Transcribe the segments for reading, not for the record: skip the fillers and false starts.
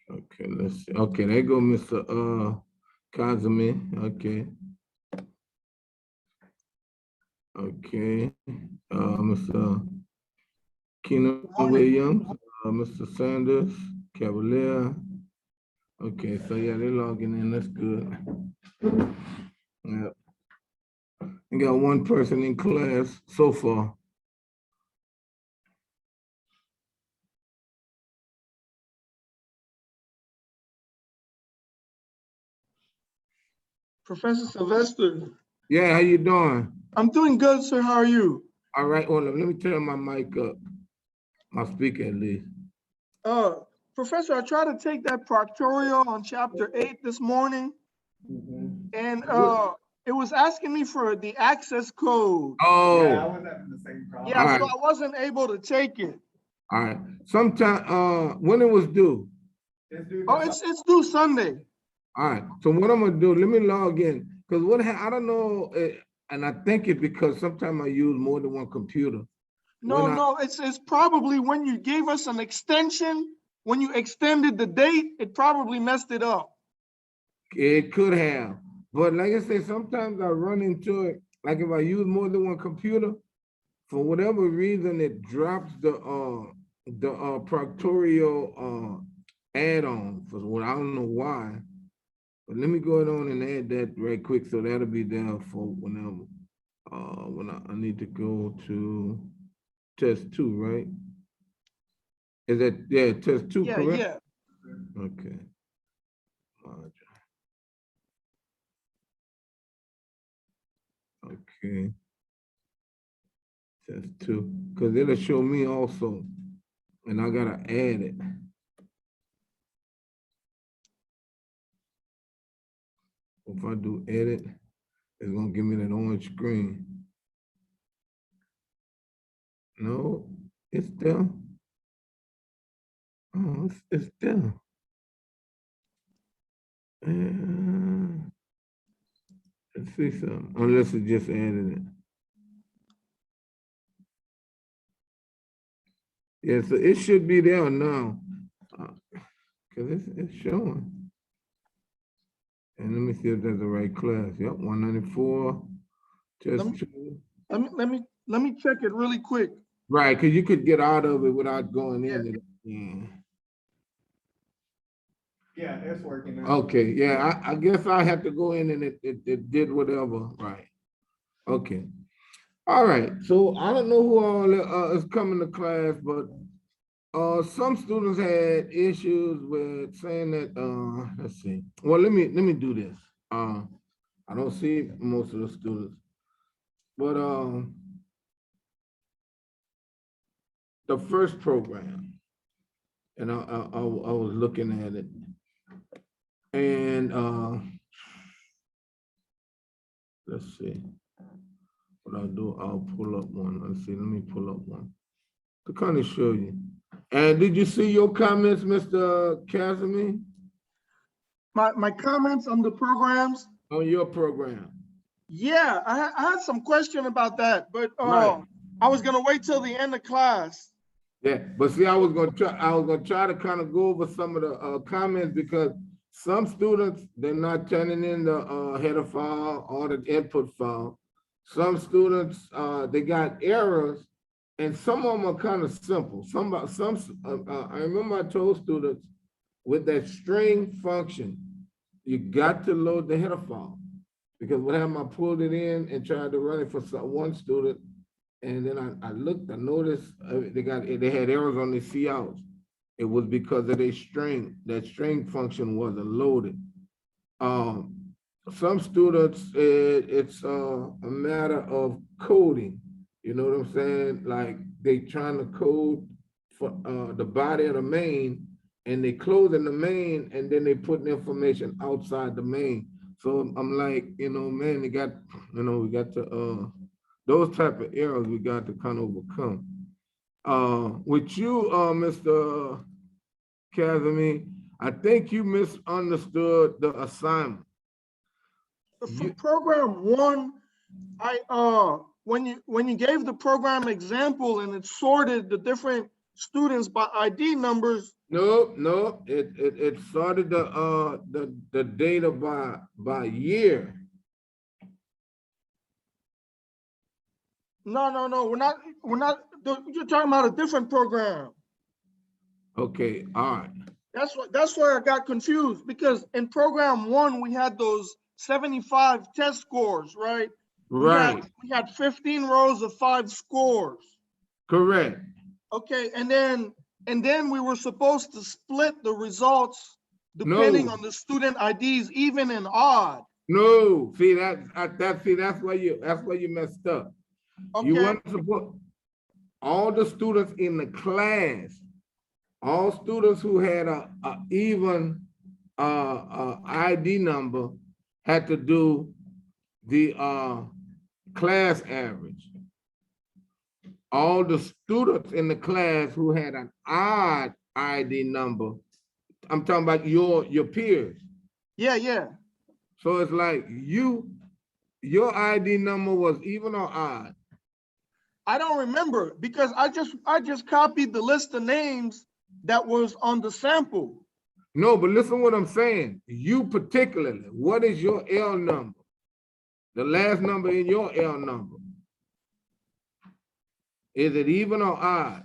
Okay, let's see. Okay, there go Mr. Kazumi. Okay. Okay. Mr. Keenan Williams, Mr. Sanders, Cavalier. Okay, so yeah, they're logging in. That's good. Yeah. We got one person in class so far. Professor Sylvester. Yeah, how you doing? I'm doing good, sir. How are you? All right, hold on. Let me turn my mic up. My speaker at least. Professor, I tried to take that proctorial on chapter 8 this morning, and it was asking me for the access code. Oh, Yeah, I was having the same problem. Yeah, All so right. I wasn't able to take it. all right. Sometime, when it was due. It's due Oh, this it's due Sunday. All right. So what I'm gonna do? Let me log in because I don't know, and I think it's because sometimes I use more than one computer. No, it's probably when you gave us an extension, when you extended the date, it probably messed it up. It could have, but like I said, sometimes I run into it. Like if I use more than one computer, for whatever reason, it drops the proctorial add-on for what I don't know why. But let me go on and add that right quick, so that'll be there for whenever when I need to go to test 2, right? Is that test 2 Yeah, correct? yeah. Okay. Okay. Test 2, because it'll show me also, and I gotta add it. If I do edit, it's gonna give me that orange screen. No, it's there. Oh, it's there. Let's see something, unless it just added it. Yeah, so it should be there now, because it's showing. And let me see if that's the right class. Yep, 194, test 2. Let me check it really quick. Right, because you could get out of it without going in it again. Yeah, it's working now. Okay, yeah, I guess I have to go in and it did whatever, right? Okay. All right, so I don't know who all is coming to class, but some students had issues with saying that, let's see. Well, let me do this. I don't see most of the students, but the first program, and I was looking at it, and let's see. What I'll do, I'll pull up one. Let's see, let me pull up one to kind of show you. And did you see your comments, Mr. Kazumi? My comments on the programs. On your program? Yeah, I had some question about that, but Right. I was gonna wait till the end of class. Yeah, but see, I was gonna try to kind of go over some of the comments because some students, they're not turning in the header file or the input file. Some students, they got errors, and some of them are kind of simple. I remember I told students with that string function, you got to load the header file. Because what happened, I pulled it in and tried to run it for one student, and then I looked, I noticed they had errors on the COUts. It was because of their string. That string function wasn't loaded. Some students, it's a matter of coding. You know what I'm saying? Like they trying to code for the body of the main, and they closing the main, and then they putting information outside the main. So I'm like, man, we got to those type of errors we got to kind of overcome. With you, Mr. Kazumi, I think you misunderstood the assignment. For program 1, when you gave the program example and it sorted the different students by ID numbers, No, it started the data by year. No, we're not, you're talking about a different program. Okay, all right. That's where I got confused, because in program 1, we had those 75 test scores, right? Right, We had 15 rows of 5 scores. correct. Okay, and then we were supposed to split the results depending No, on the student IDs, even and odd. no. See that's why you messed up. You Okay, weren't supposed, all the students in the class, all students who had a even ID number had to do the class average. All the students in the class who had an odd ID number, I'm talking about your peers. yeah. So it's like your ID number was even or odd. I don't remember, because I just copied the list of names that was on the sample. No, but listen what I'm saying. You particularly, what is your L number? The last number in your L number. Is it even or odd?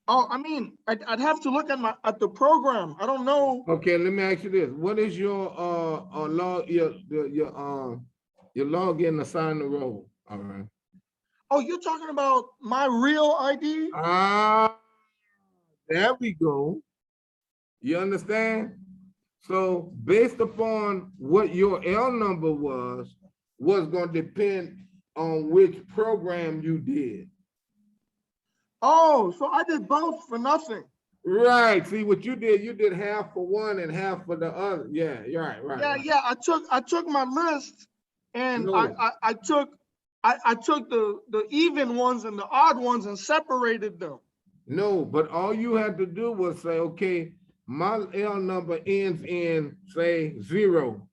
Oh, I mean, I'd have to look at the program. I don't know. Okay, let me ask you this. What is your your login assigned to role? All right. Oh, you're talking about my real ID? Ah, there we go. You understand? So based upon what your L number was going to depend on which program you did. Oh, so I did both for nothing. Right. See what you did half for one and half for the other. Yeah, you're right. Yeah. I took my list, and No. I took the even ones and the odd ones and separated them. No, but all you had to do was say, okay, my L number ends in, say, 0.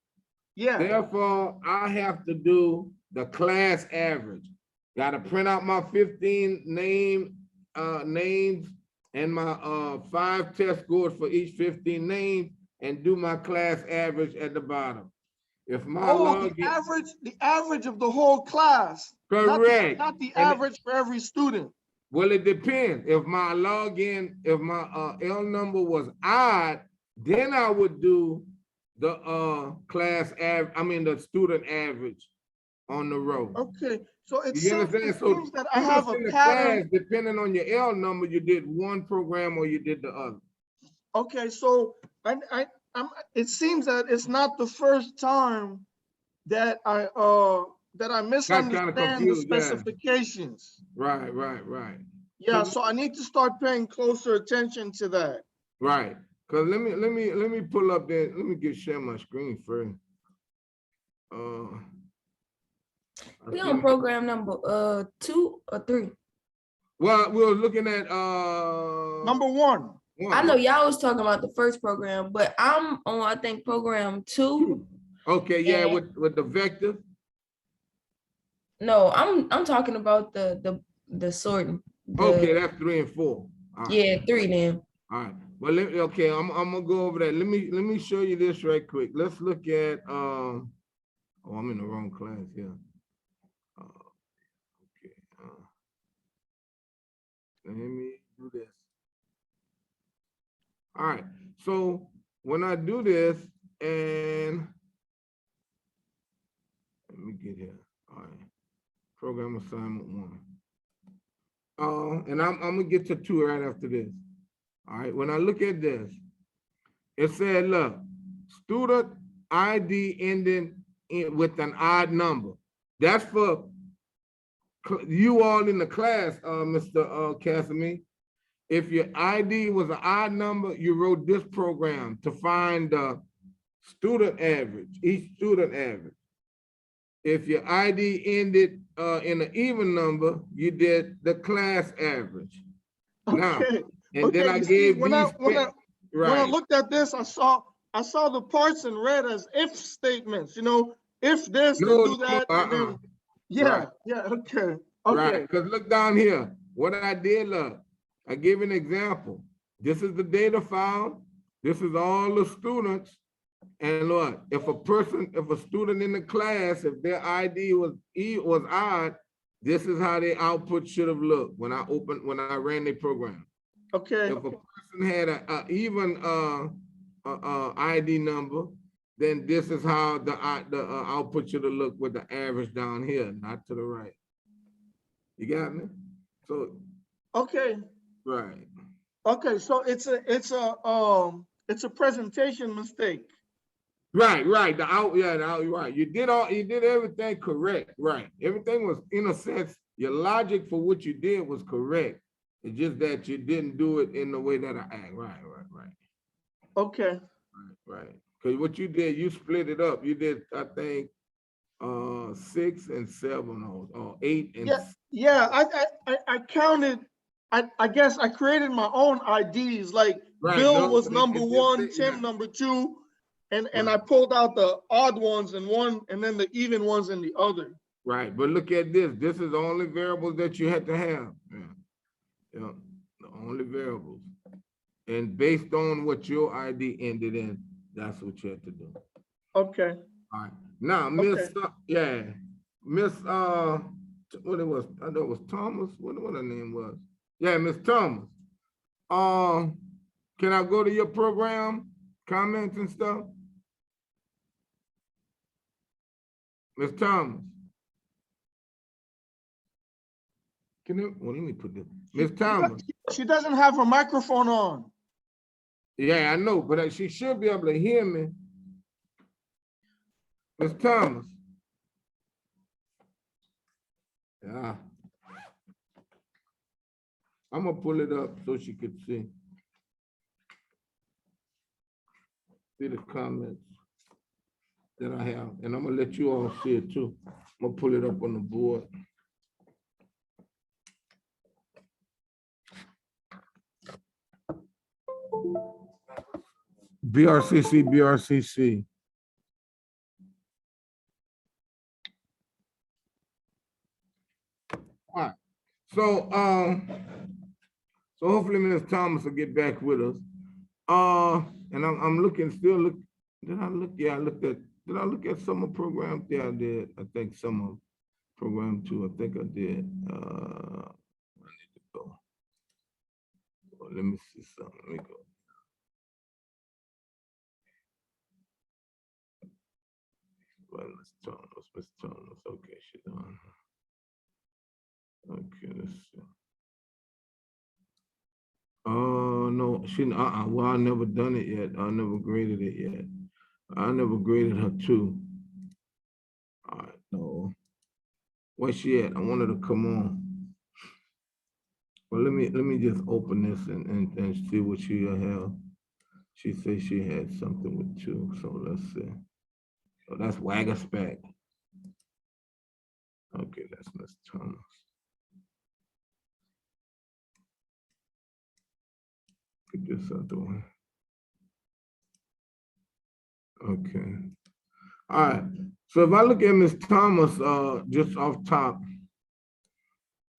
Yeah. Therefore, I have to do the class average. Got to print out my 15 names and my 5 test scores for each 15 names and do my class average at the bottom. If my the average of the whole class. correct. Not the average for every student. Well, it depends. If my if my L number was odd, then I would do the the student average on the row. Okay, so it You seems understand? that I have a in the pattern. class, depending on your L number, you did one program or you did the other. Okay, so it seems that it's not the first time that I misunderstand the specifications. Yeah. Right. Yeah, so I need to start paying closer attention to that. Right. Cause let me pull up that. Let me share my screen first. We on program number 2 or 3? Well, we were looking at number 1. I know y'all was talking about the first program, but I'm on, I think, program 2. Okay, yeah, with the vector. No, I'm talking about the sorting. Okay, that's 3 and 4. Yeah, 3 then. All right. Well, okay, I'm gonna go over that. Let me show you this right quick. Let's look at oh, I'm in the wrong class here. Okay. Let me do this. All right. So when I do this, and let me get here. All right. Program assignment 1. And I'm gonna get to 2 right after this. All right. When I look at this, it said, look, student ID ending with an odd number. That's for you all in the class, Mr. Casimir. If your ID was an odd number, you wrote this program to find the student average, each student average. If your ID ended in an even number, you did the class average. Okay. Now, and then I gave when right. I looked at this, I saw the parts in red as if statements. You know, if this, then do that, and then yeah, okay. Right, because look down here. What I did, look, I give an example. this is the data file. This is all the students. And look, if a student in the class, if their ID was odd, this is how their output should have looked when I ran their program. Okay, If a person had a even ID number, then this is how the output should have looked with the average down here, not to the right. You got me? So, okay, right. okay. So it's a presentation mistake. Right. Right. You did everything correct. Right. Everything was, in a sense, your logic for what you did was correct. It's just that you didn't do it in the way that I act. Right. Okay. Right. Because what you did, you split it up. You did, I think, 6 and 7 or 8 and Yeah. I counted. I guess I created my own IDs. Like right. Bill No, was it number did one, say- Tim yeah. number 2, and Right. I pulled out the odd ones in one, and then the even ones in the other. Right, but look at this. This is the only variables that you had to have. Yeah, the only variables. And based on what your ID ended in, that's what you had to do. Okay. All right. Now, Miss, Miss, what it was? I know it was Thomas. What her name was? Yeah, Miss Thomas. Can I go to your program, comments and stuff? Miss Thomas. Let me put this. Miss Thomas. She doesn't have her microphone on. Yeah, I know, but she should be able to hear me. Miss Thomas. Yeah. I'm gonna pull it up so she could see. See the comments that I have, and I'm gonna let you all see it too. I'm gonna pull it up on the board. BRCC. All right. So hopefully Ms. Thomas will get back with us. And I'm looking, did I look? Yeah, did I look at summer program? Yeah, I did. I think summer program 2. I think I did. I need to go. Well, let me see something. Let me go. Well, Miss Thomas. Okay, she's on. Okay, let's see. Oh, no, well, I never done it yet. I never graded it yet. I never graded her too. All right, no. Where's she at? I want her to come on. Well, let me just open this and see what she have. She said she had something with 2, so let's see. So that's Wagger-Spec. Okay, that's Miss Thomas. Get this other one. Okay. All right. So if I look at Miss Thomas, just off top.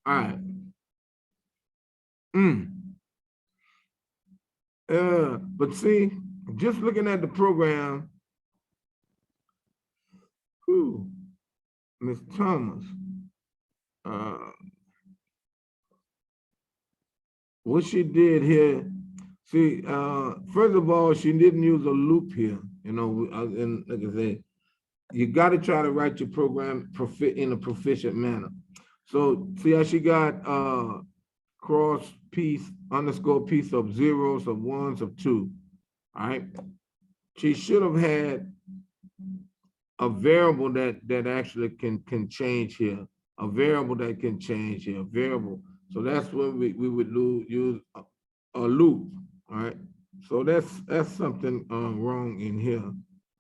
All right. But see, just looking at the program, Miss Thomas, what she did here, see, first of all, she didn't use a loop here, you know, and like I said, you got to try to write your program in a proficient manner. So see how she got cross piece, underscore piece of 0s, of 1s, of 2, all right? She should have had a variable that actually can change here, a variable that can change here, a variable. So that's when we would use a loop, all right? So that's something wrong in here,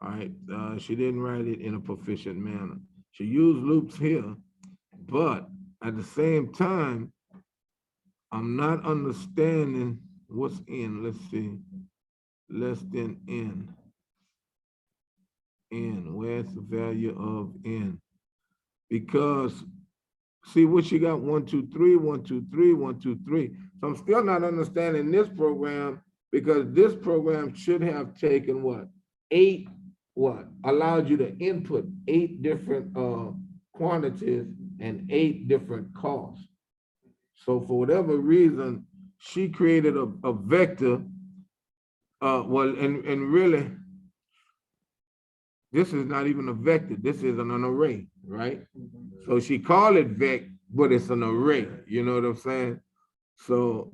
all right? She didn't write it in a proficient manner. She used loops here, but at the same time, I'm not understanding what's in, let's see, less than n. Where's the value of n? Because see what she got, 1, 2, 3, 1, 2, 3, 1, 2, 3. So So I'm still not understanding this program because this program should have taken what? Allowed you to input 8 different quantities and 8 different costs. So for whatever reason, she created a vector. And really, this is not even a vector. This is an array, right? So she called it vec, but it's an array. You know what I'm saying? So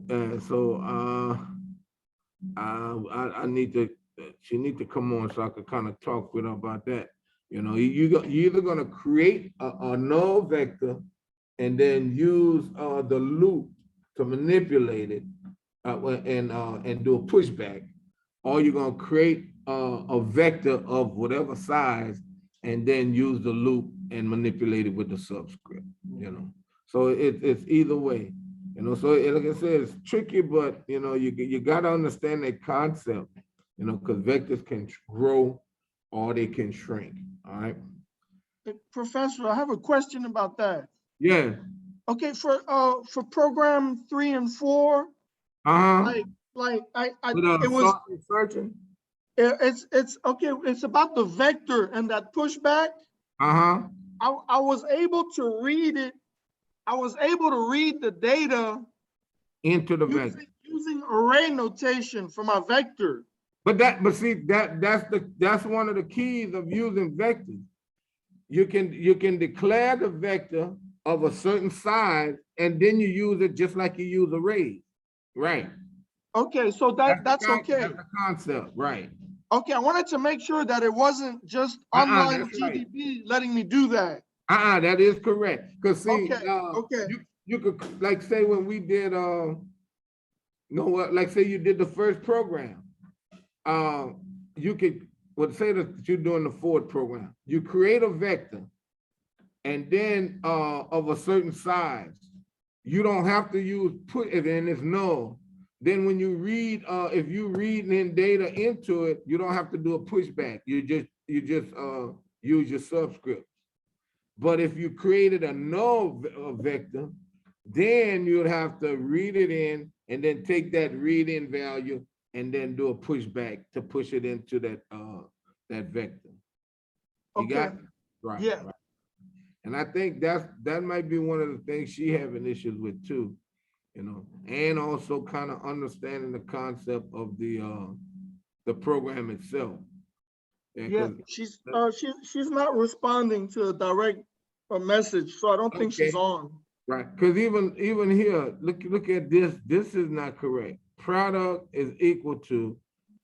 I need to. She need to come on so I could kind of talk with her about that. You know, you're either gonna create a null vector and then use the loop to manipulate it and do a pushback, or you're gonna create a vector of whatever size and then use the loop and manipulate it with the subscript, you know. So it's either way, you know. So like I said, it's tricky, but you know, you gotta understand that concept, you know, because vectors can grow or they can shrink. All right. Professor, I have a question about that. Yeah. Okay, for program 3 and 4, Uh-huh. it was Searching. it's okay. It's about the vector and that pushback. Uh-huh. I was able to read it. I was able to read the data Into the vector. using array notation for my vector. But see that's one of the keys of using vectors. You can declare the vector of a certain size and then you use it just like you use arrays. Right. Okay, so that's okay. That's the concept, right? Okay, I wanted to make sure that it wasn't just online GDB letting me do that. That is correct. Because see, okay. You could like say when we did like say you did the first program, you could say that you're doing the fourth program. You create a vector and then of a certain size. You don't have to use put it in, it's null. Then when you read, if you read in data into it, you don't have to do a pushback. You just use your subscript. But if you created a null vector, then you'd have to read it in and then take that read in value and then do a pushback to push it into that vector. You got it? Right. Yeah. Right. And I think that might be one of the things she having issues with too, you know, and also kind of understanding the concept of the program itself. Yeah, she's not responding to a direct message, so I don't think she's on. Right, because even here, look at this. This is not correct. Product is equal to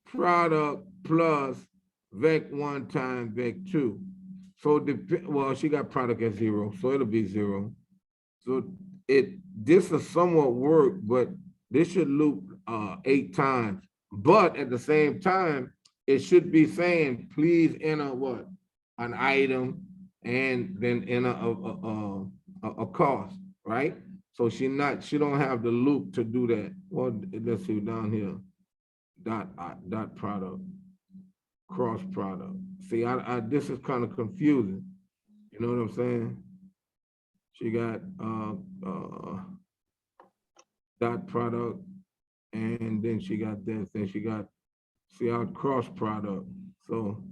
product plus vec1 times vec2. So she got product at 0, so it'll be 0. So this will somewhat work, but this should loop 8 times. But at the same time, it should be saying, please enter what? An item and then enter a cost, right? So she don't have the loop to do that. Well, let's see down here. Dot product, cross product. See, this is kind of confusing. You know what I'm saying? She got dot product, and then she got this, then she got our cross product. So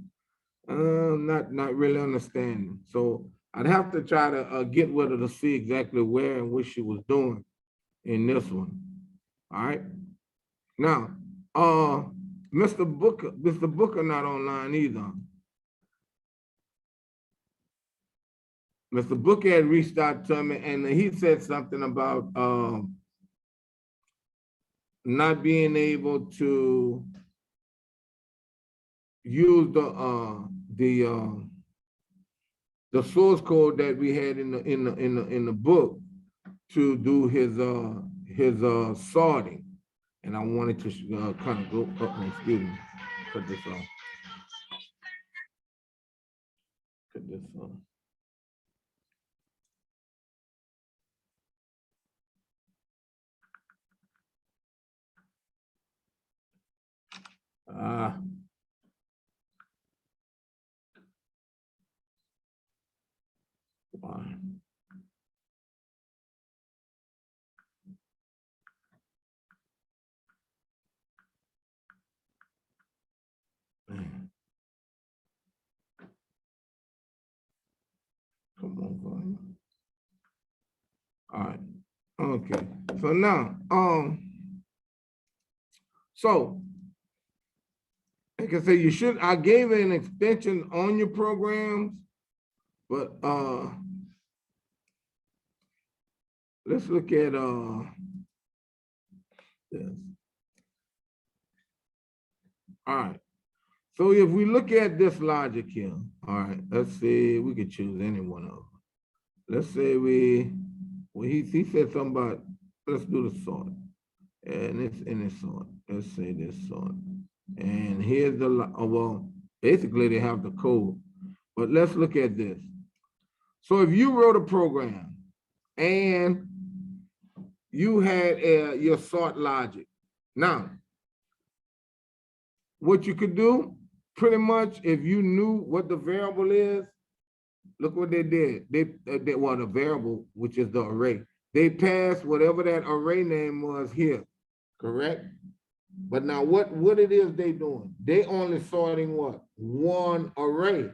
not really understanding. So I'd have to try to get with her to see exactly where and what she was doing in this one. All right. Now, Mr. Booker not online either. Mr. Booker had reached out to me and he said something about not being able to use the source code that we had in the book to do his sorting, and I wanted to kind of go up. Excuse me, cut this off. Cut this off. Why? All right, okay. So now, so like I say, I gave an extension on your programs, but let's look at this. All right. So if we look at this logic here, all right, let's see, we could choose any one of them. Let's say he said something about, let's do the sort. And it's in this sort. Let's say this sort. And here's the, well, basically they have the code, but let's look at this. So if you wrote a program and you had your sort logic. Now, what you could do, pretty much, if you knew what the variable is, look what they did. They well, the variable, which is the array, they passed whatever that array name was here, correct? But now what it is they doing? They only sorting what? One array,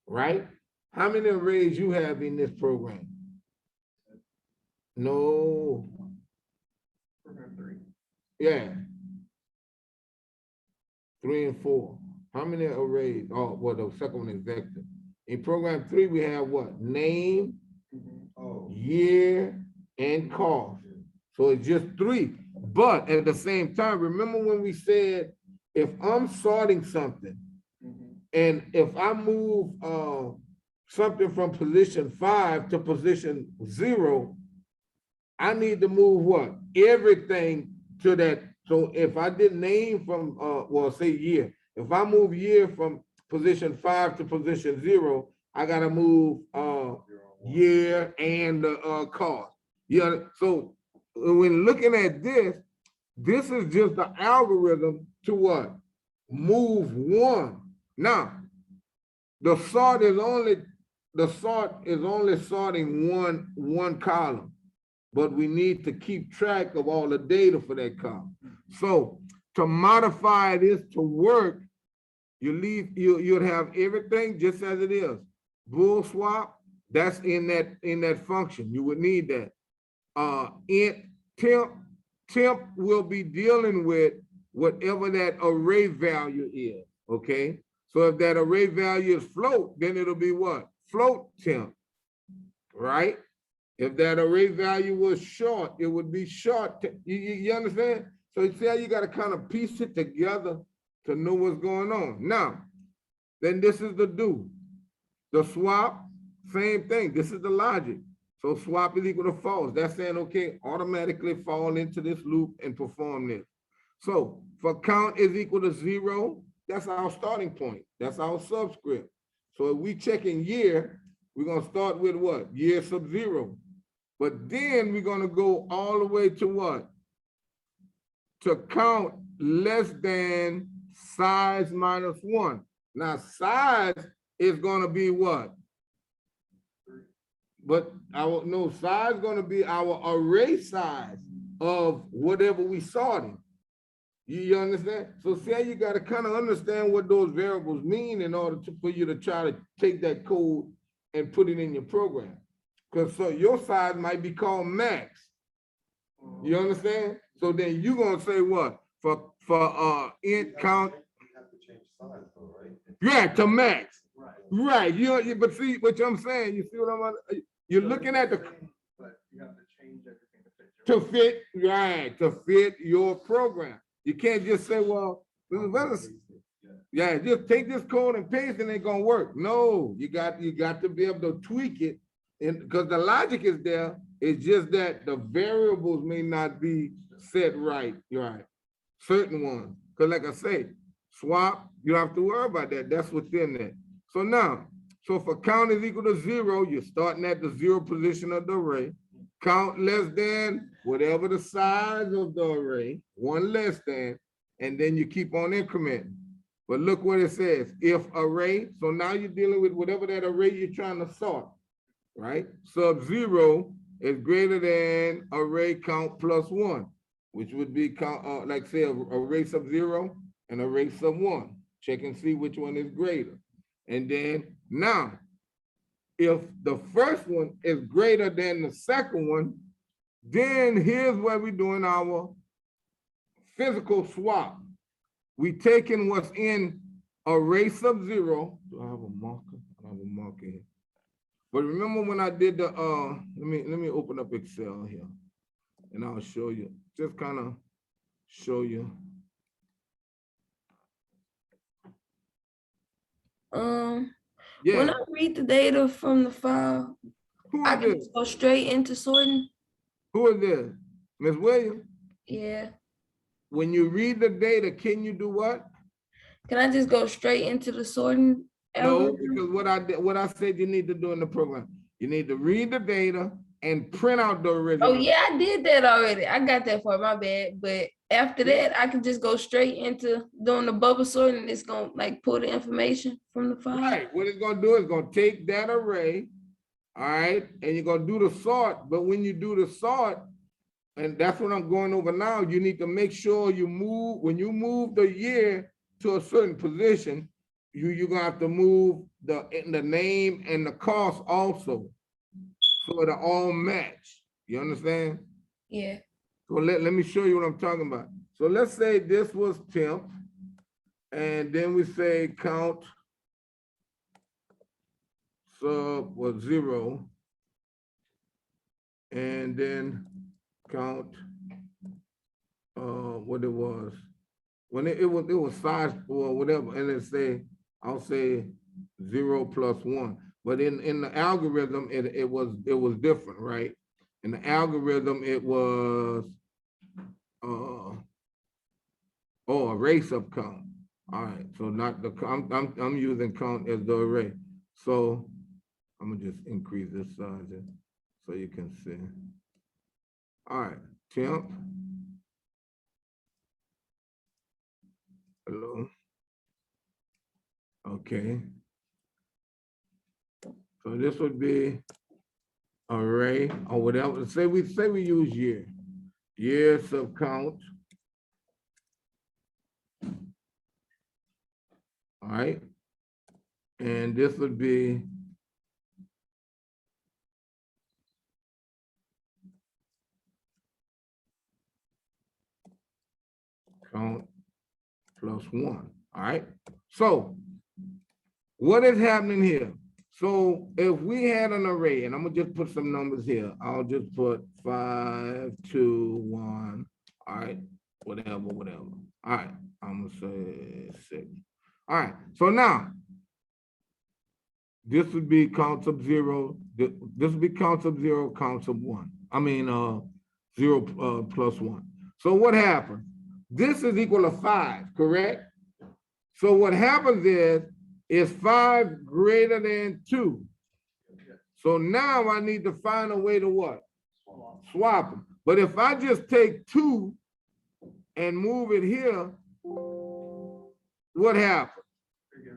right? How many arrays you have in this program? No. Program 3. Yeah. 3 and 4. How many arrays? Oh, well, the second one is vector. In program 3, we have what? Name, year, and cost. So it's just 3. But at the same time, remember when we said, if I'm sorting something, and if I move something from position 5 to position 0, I need to move what? Everything to that. So if I did name from, well, say year, if I move year from position 5 to position 0, I gotta move year and the cost. Yeah. So when looking at this is just the algorithm to what? Move one. Now, the sort is only sorting one column, but we need to keep track of all the data for that column. So to modify this to work, you'd have everything just as it is. Bool swap, that's in that function. You would need that. Int temp will be dealing with whatever that array value is. Okay. So if that array value is float, then it'll be what? Float temp, right? If that array value was short, it would be short. You understand? So you see how you got to kind of piece it together to know what's going on. Now, then this is the do. The swap, same thing. This is the logic. So swap is equal to false. That's saying, okay, automatically fall into this loop and perform this. So for count is equal to 0, that's our starting point. That's our subscript. So if we check in year, we're going to start with what? Year sub 0. But then we're going to go all the way to what? To count less than size minus 1. Now size is going to be what? But size is going to be our array size of whatever we sorting. You understand? So see how you got to kind of understand what those variables mean in order for you to try to take that code and put it in your program. Because so your size might be called max. You understand? So then you're gonna say what? For int count. You have to change size though, right? Yeah, to max. Right. But see what I'm saying, you see what I'm you're looking at the but you have to change everything to fit your program. You can't just say, well, yeah, just take this code and paste it and it's gonna work. No, you got to be able to tweak it, and because the logic is there, it's just that the variables may not be set right. Certain ones. Because like I say, swap, you don't have to worry about that. That's within that. So now, so for count is equal to 0, you're starting at the 0 position of the array. Count less than whatever the size of the array, 1 less than, and then you keep on incrementing. But look what it says, if array, so now you're dealing with whatever that array you're trying to sort, right? Sub 0 is greater than array count plus 1, which would be count, like say array sub 0 and array sub 1. Check and see which one is greater. And then now, if the first one is greater than the second one, Then here's where we're doing our physical swap. We taking what's in array sub zero. Do I have a marker? I don't have a marker here. But remember when I did the let me open up Excel here and I'll show you, just kind of show you. Yeah. When I read the data from the file, Who I is can this? just go straight into sorting. Who is this? Ms. Williams? Yeah. When you read the data, can you do what? Can I just go straight into the sorting No, algorithm? because what I said you need to do in the program, you need to read the data and print out the original. Oh yeah, I did that already. I got that for my bad. But after that, I can just go straight into doing the bubble sorting. It's gonna like pull the information from the file. Right, what it's gonna do is gonna take that array, all right, and you're gonna do the sort, but when you do the sort, and that's what I'm going over now, you need to make sure you move, when you move the year to a certain position, you're gonna have to move the name and the cost also, so it'll all match. You understand? Yeah. So let me show you what I'm talking about. So let's say this was temp, and then we say count sub was 0, and then count what it was. When it was size or whatever, and it say, I'll say 0 plus 1. But in the algorithm, it was different, right? In the algorithm, it was array sub count. All right, so not the I'm using count as the array. So I'm gonna just increase this size so you can see. All right, temp. Hello. Okay. So this would be array or whatever. Say we use year. Year sub count. All right. And this would be count plus 1. All right. So what is happening here? So if we had an array, and I'm gonna just put some numbers here. I'll just put 5, 2, 1. All right, whatever. All right, I'm gonna say 6. All right, so now this would be count sub 0. This would be count sub 0, count sub 1. I mean 0 plus 1. So what happens? This is equal to 5, correct? So what happens is 5 greater than 2. So now I need to find a way to what? Swap them. But if I just take 2 and move it here, what happens?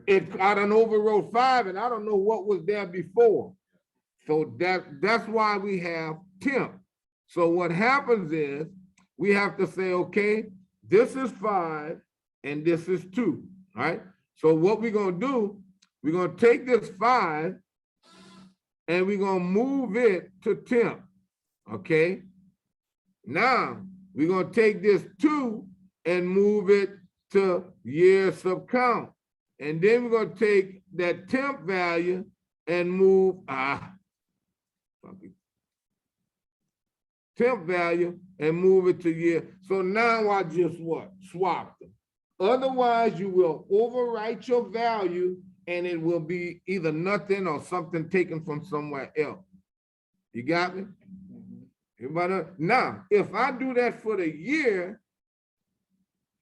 I done overwrote 5 and I don't know what was there before. So that's why we have temp. So what happens is we have to say, okay, this is 5 and this is 2, right? So what we're gonna do, we're gonna take this 5 and we're gonna move it to temp, okay? Now, we're gonna take this 2 and move it to year sub count. And then we're gonna take that temp value and move, temp value and move it to year. So now I just what? Swap them. Otherwise, you will overwrite your value and it will be either nothing or something taken from somewhere else. You got me? Everybody? Now, if I do that for the year,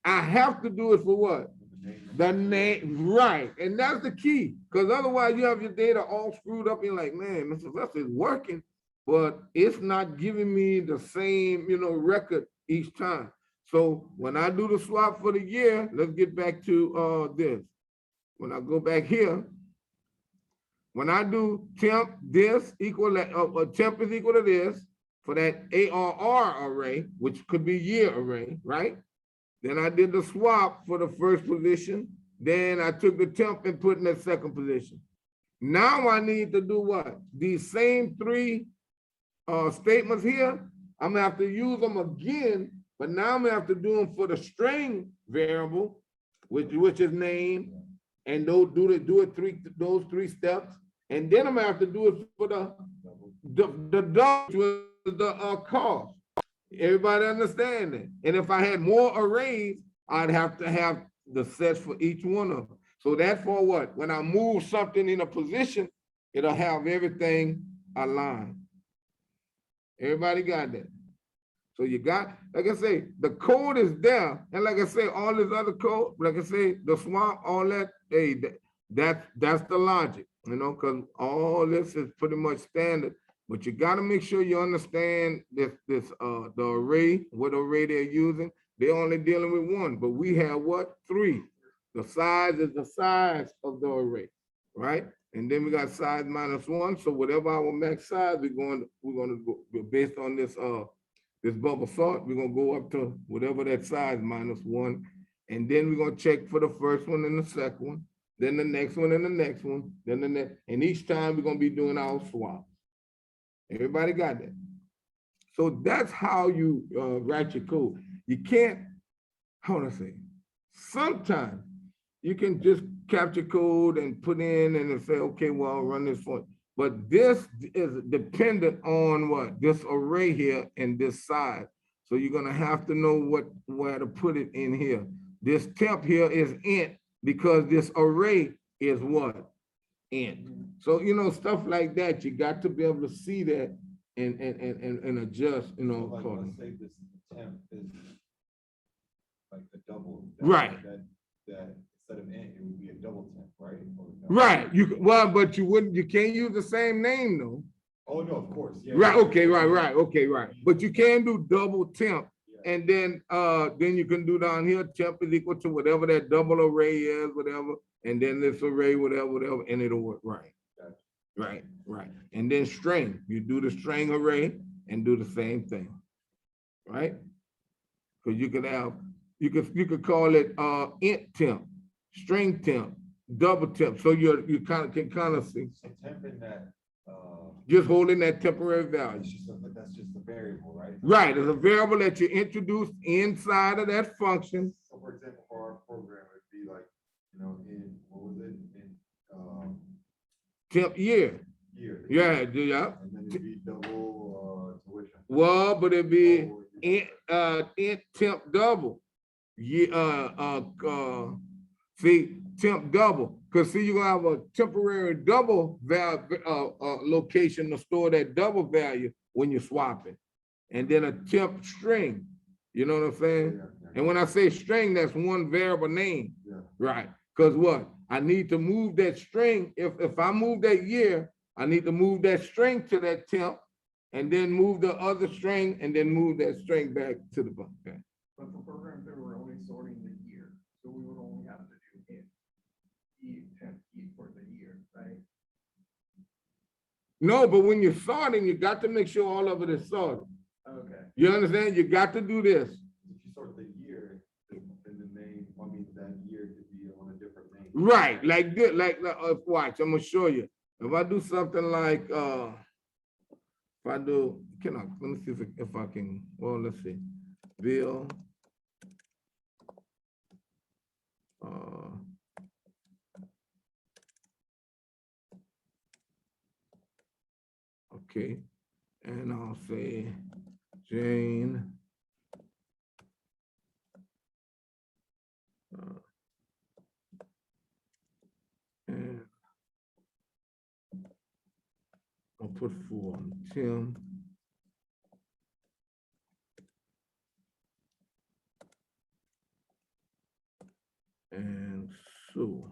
I have to do it for what? The name, right. And that's the key, because otherwise you have your data all screwed up. You're like, man, Mr. Lester is working, but it's not giving me the same, record each time. So when I do the swap for the year, let's get back to this. When I go back here, when I do temp this equal, temp is equal to this for that ARR array, which could be year array, right? Then I did the swap for the first position. Then I took the temp and put in the second position. Now I need to do what? These same 3 statements here, I'm gonna have to use them again, but now I'm gonna have to do them for the string variable, which is name, and those those three steps, and then I'm gonna have to do it for the cost. Everybody understand that? And if I had more arrays, I'd have to have the sets for each one of them. So that's for what? When I move something in a position, it'll have everything aligned. Everybody got that? So you got, like I say, the code is there. And like I say, all this other code, like I say, the swamp, all that, hey, that's the logic, you know, because all this is pretty much standard. But you got to make sure you understand the array, what array they're using. They're only dealing with one, but we have what? 3. The size is the size of the array, right? And then we got size -1. So whatever our max size, we're going to go based on this this bubble sort. We're gonna go up to whatever that size -1, and then we're gonna check for the first one and the second one, then the next one and the next one, then the next, and each time we're gonna be doing our swap. Everybody got that? So that's how you write your code. You can't, how do I say? Sometimes you can just capture code and put in and say, okay, well, I'll run this for you. But this is dependent on what? This array here and this size. So you're gonna have to know where to put it in here. This temp here is int because this array is what? Int. So, you know, stuff like that, you got to be able to see that and adjust, you know. Like, let's say this temp is like a double. Right. That instead of int, it would be a double temp, right? Right. But you can't use the same name though. Oh no, of course. Yeah. Right. Okay. Right. Okay. Right. But you can do double temp, and then you can do down here temp is equal to whatever that double array is, whatever, and then this array, whatever, and it'll work. Right. Gotcha. Right. And then string, you do the string array and do the same thing, right? Because you could have, you could call it int temp, string temp, double temp. So you can see. So temp in that. Just holding that temporary value. That's just a variable, right? Right, it's a variable that you introduce inside of that function. So for example, for our program, it'd be like, you know, in, what was it? In temp year. Yeah. And then it'd be double tuition. Well, but it'd be int temp double. See, temp double. Because see, you're gonna have a temporary double location to store that double value when you're swapping. And then a temp string. You know what I'm saying? Yeah. And when I say string, that's one variable name. Yeah. Right. Because what? I need to move that string. If I move that year, I need to move that string to that temp and then move the other string and then move that string back to the bump. Okay. But for programs that were only sorting the year, so we would only have to do int temp for the year, right? No, but when you're sorting, you got to make sure all of it is sorted. Okay. You understand? You got to do this. If you sort the year, then the name, I mean, that year could be on a different name. Right, like this, watch, I'm gonna show you. If I do something like, if I do, let me see if I can, well, let's see. Bill. Okay, and I'll say Jane. And I'll put 4 on Tim. And Sue.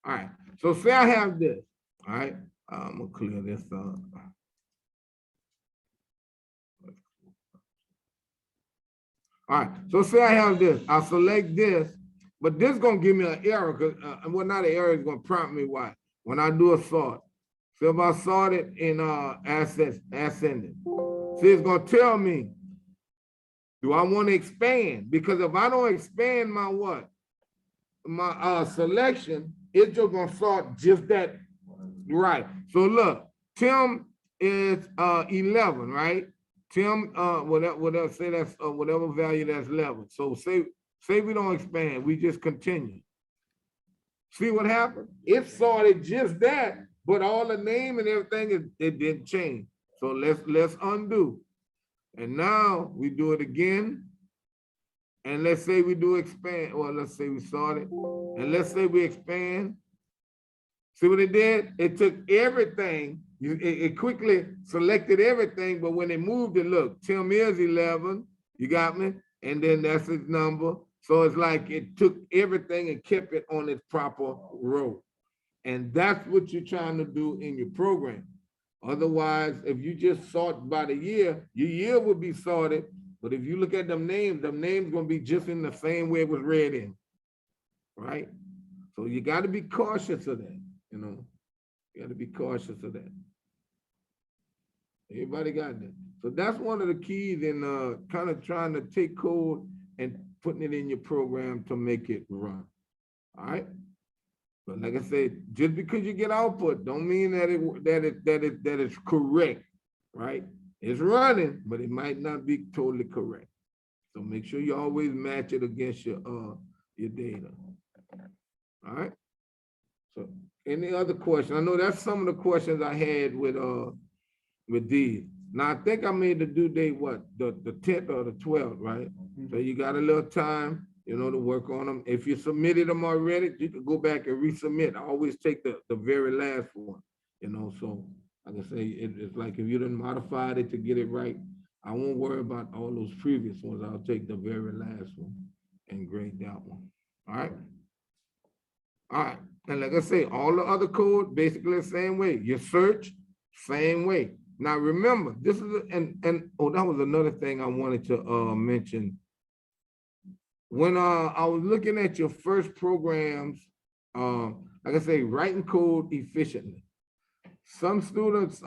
All right, so say I have this, all right? I'm gonna clear this up. All right, so say I have this, I'll select this, but this is gonna give me an error, because, well, not an error, it's gonna prompt me why. When I do a sort, so if I sort it in ascending, see, it's gonna tell me, do I wanna expand? Because if I don't expand my what? My selection, it's just gonna sort just that Right. So look, Tim is 11, right? Tim, whatever, say that's whatever value that's 11. So say we don't expand, we just continue. See what happened? It sorted just that, but all the name and everything it didn't change. So let's undo. And now we do it again. And let's say we do expand. Well, let's say we started. And let's say we expand. See what it did? It took everything. It quickly selected everything, but when it moved it, look, Tim is 11. You got me? And then that's his number. So it's like it took everything and kept it on its proper row. And that's what you're trying to do in your program. Otherwise, if you just sort by the year, your year would be sorted. But if you look at them names gonna be just in the same way it was read in, right? So you gotta be cautious of that, you know? You gotta be cautious of that. Everybody got that? So that's one of the keys in kind of trying to take code and putting it in your program to make it run, all right? But like I said, just because you get output, don't mean that it's correct, right? It's running, but it might not be totally correct. So make sure you always match it against your data. All right. So any other question? I know that's some of the questions I had with these. Now I think I made the due date what the 10th or the 12th, right? So you got a little time, you know, to work on them. If you submitted them already, you can go back and resubmit. I always take the very last one, you know, so like I say, it's like if you didn't modify it to get it right, I won't worry about all those previous ones. I'll take the very last one and grade that one. All right. All right. And like I say, all the other code basically the same way. Your search, same way. Now remember, this is and oh, that was another thing I wanted to mention. When I was looking at your first programs, like I say, writing code efficiently. Some students,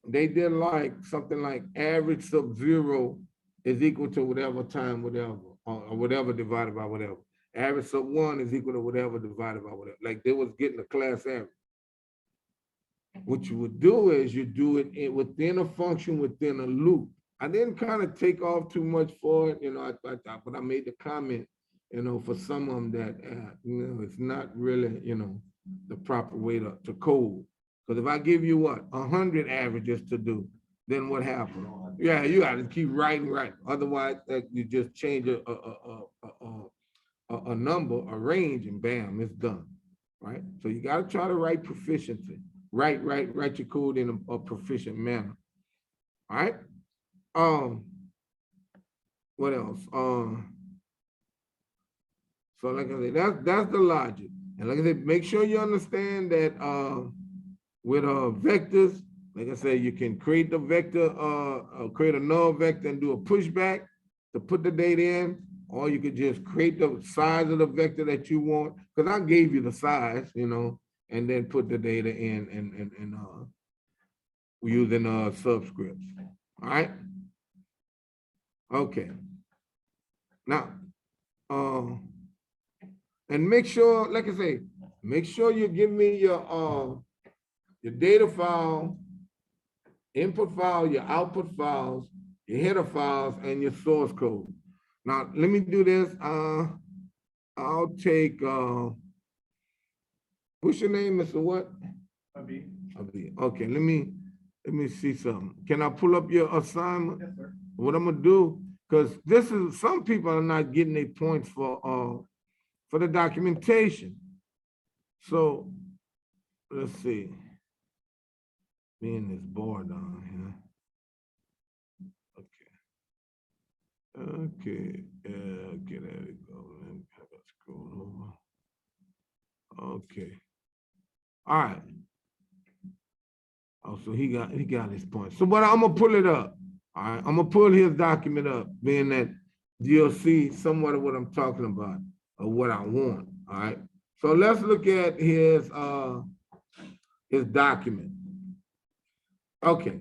they did like something like average sub 0 is equal to whatever time, whatever, or whatever divided by whatever. Average sub 1 is equal to whatever divided by whatever. Like they was getting a class average. What you would do is you do it within a function, within a loop. I didn't kind of take off too much for it, you know, but I made the comment, you know, for some of them that, you know, it's not really, you know, the proper way to code. Because if I give you what, 100 averages to do, then what happens? Yeah, you got to keep writing. Otherwise, you just change a number, a range, and bam, it's done, right? So you got to try to write proficiency. Write your code in a proficient manner. All right. What else? So like I said, that's the logic. And like I said, make sure you understand that with vectors, like I said, you can create the vector, create a null vector and do a pushback to put the data in, or you could just create the size of the vector that you want. Because I gave you the size, you know, and then put the data in and using subscripts. All right. Okay. Now, and make sure, like I say, make sure you give me your data file, input file, your output files, your header files, and your source code. Now, let me do this. I'll take, what's your name, Mr. What? Abi. Okay, let me see something. Can I pull up your assignment? Yes, sir. What I'm gonna do, because this is, some people are not getting their points for the documentation. So let's see. Me and this board on here. Okay, there we go. Let's scroll over. Okay. All right. Oh, so he got his points. So but I'm gonna pull it up. All right, I'm gonna pull his document up, being that you'll see somewhat of what I'm talking about or what I want. All right. So let's look at his document. Okay.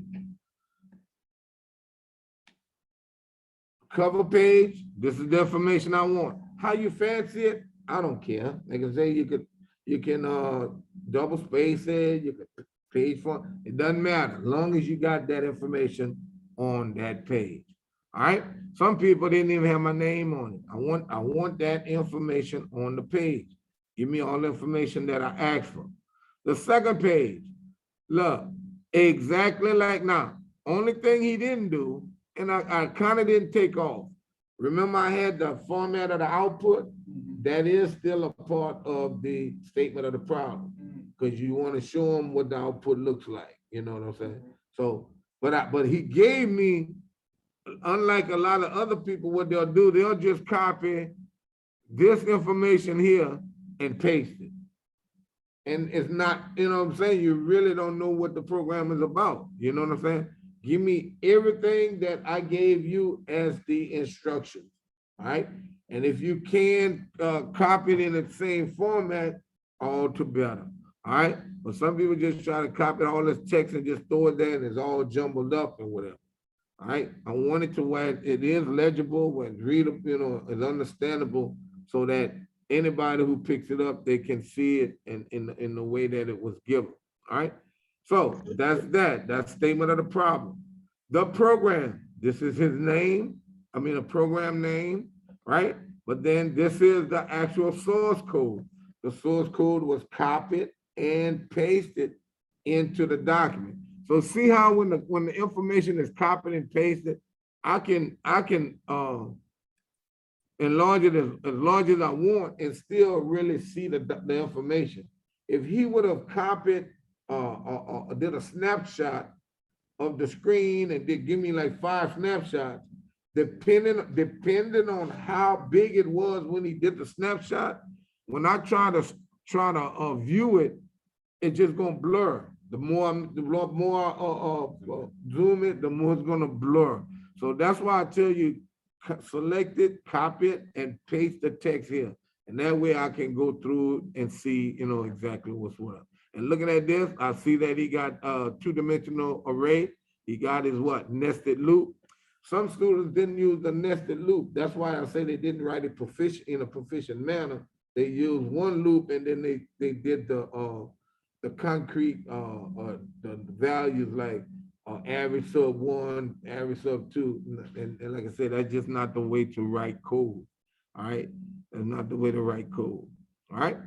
Cover page, this is the information I want. How you fancy it, I don't care. Like I say, you can double space it, you can page for, it doesn't matter, as long as you got that information on that page. All right, some people didn't even have my name on it. I want that information on the page. Give me all the information that I asked for. The second page, look, exactly like now. Only thing he didn't do, and I kind of didn't take off. Remember I had the format of the output? That is still a part of the statement of the problem, because you want to show them what the output looks like, you know what I'm saying? So, but he gave me, unlike a lot of other people, what they'll do, they'll just copy this information here and paste it. And it's not, you know what I'm saying? You really don't know what the program is about. You know what I'm saying? Give me everything that I gave you as the instructions, all right? And if you can copy it in the same format, all to better, all right? But some people just try to copy all this text and just throw it there and it's all jumbled up and whatever, all right? I want it to where it is legible, where it's readable, you know, it's understandable, so that anybody who picks it up, they can see it in the way that it was given, all right? So that's statement of the problem. The program, this is his name, I mean a program name, right? But then this is the actual source code. The source code was copied and pasted into the document. So see how when the information is copied and pasted, I can enlarge it as large as I want and still really see the information. If he would have copied did a snapshot of the screen and did give me like 5 snapshots, depending on how big it was when he did the snapshot, when I try to view it, it's just gonna blur. The more zoom it, the more it's gonna blur. So that's why I tell you, select it, copy it, and paste the text here. And that way I can go through and see, you know, exactly what's what. And looking at this, I see that he got a 2-dimensional array. He got his what? Nested loop. Some students didn't use the nested loop. That's why I say they didn't write it in a proficient manner. They used one loop and then they did the concrete the values like average sub 1, average sub 2, and like I said, that's just not the way to write code. All right, that's not the way to write code. All right,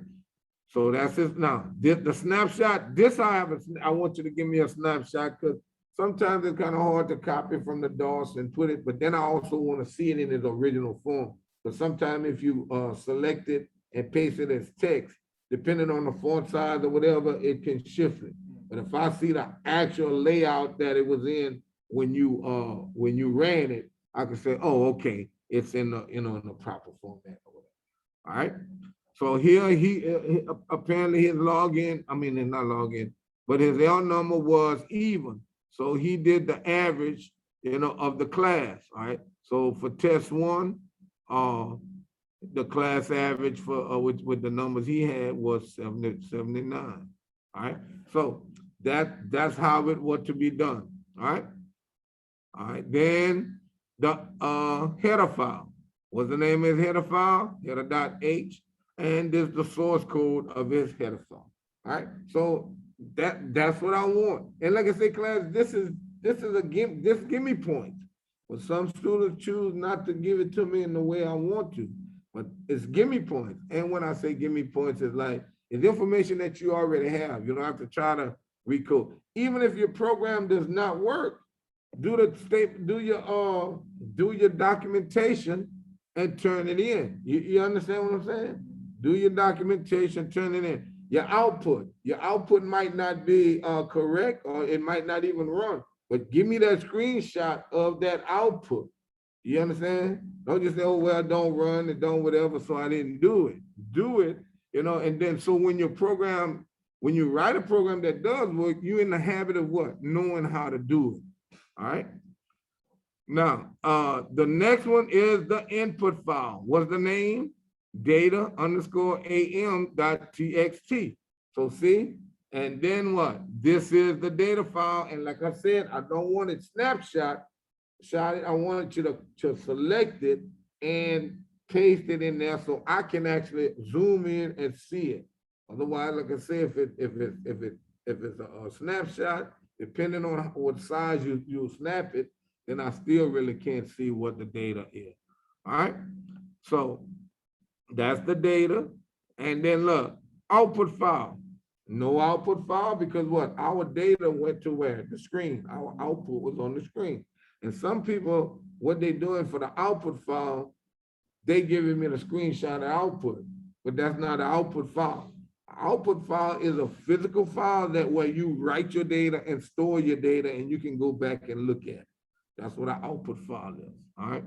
so that's it. Now the snapshot. This I want you to give me a snapshot, because sometimes it's kind of hard to copy from the DOS and put it, but then I also want to see it in its original form. But sometimes if you select it and paste it as text, depending on the font size or whatever, it can shift it. But if I see the actual layout that it was in when you ran it, I can say, oh, okay, it's in the in the proper format or whatever. All right. So here he apparently his login, I mean, it's not login, but his L number was even. So he did the average, of the class. All right. So for test 1, the class average for with the numbers he had was 79. All right. So that's how it was to be done. All right. All right. Then the header file. What's the name of his header file? Header.h. And this is the source code of his header file. All right. So that's what I want. And like I say, class, this is give me points. But some students choose not to give it to me in the way I want to. But it's give me points. And when I say give me points, it's like it's information that you already have. You don't have to try to recode. Even if your program does not work, do your documentation and turn it in. You understand what I'm saying? Do your documentation, turn it in. Your output might not be correct, or it might not even run, but give me that screenshot of that output. You understand? Don't just say, oh, well, don't run it, don't whatever, so I didn't do it. Do it, and then so when you write a program that does work, you're in the habit of what? Knowing how to do it. All right. Now, the next one is the input file. What's the name? Data _am.txt. So see, and then what? This is the data file. And like I said, I don't want it snapshot. I wanted you to select it and paste it in there so I can actually zoom in and see it. Otherwise, like I say, if it's a snapshot, depending on what size you snap it, then I still really can't see what the data is. All right. So that's the data. And then look, output file. No output file because what? Our data went to where? The screen. Our output was on the screen. And some people, what they doing for the output file, they giving me the screenshot of output, but that's not an output file. Output file is a physical file that where you write your data and store your data and you can go back and look at it. That's what an output file is, all right?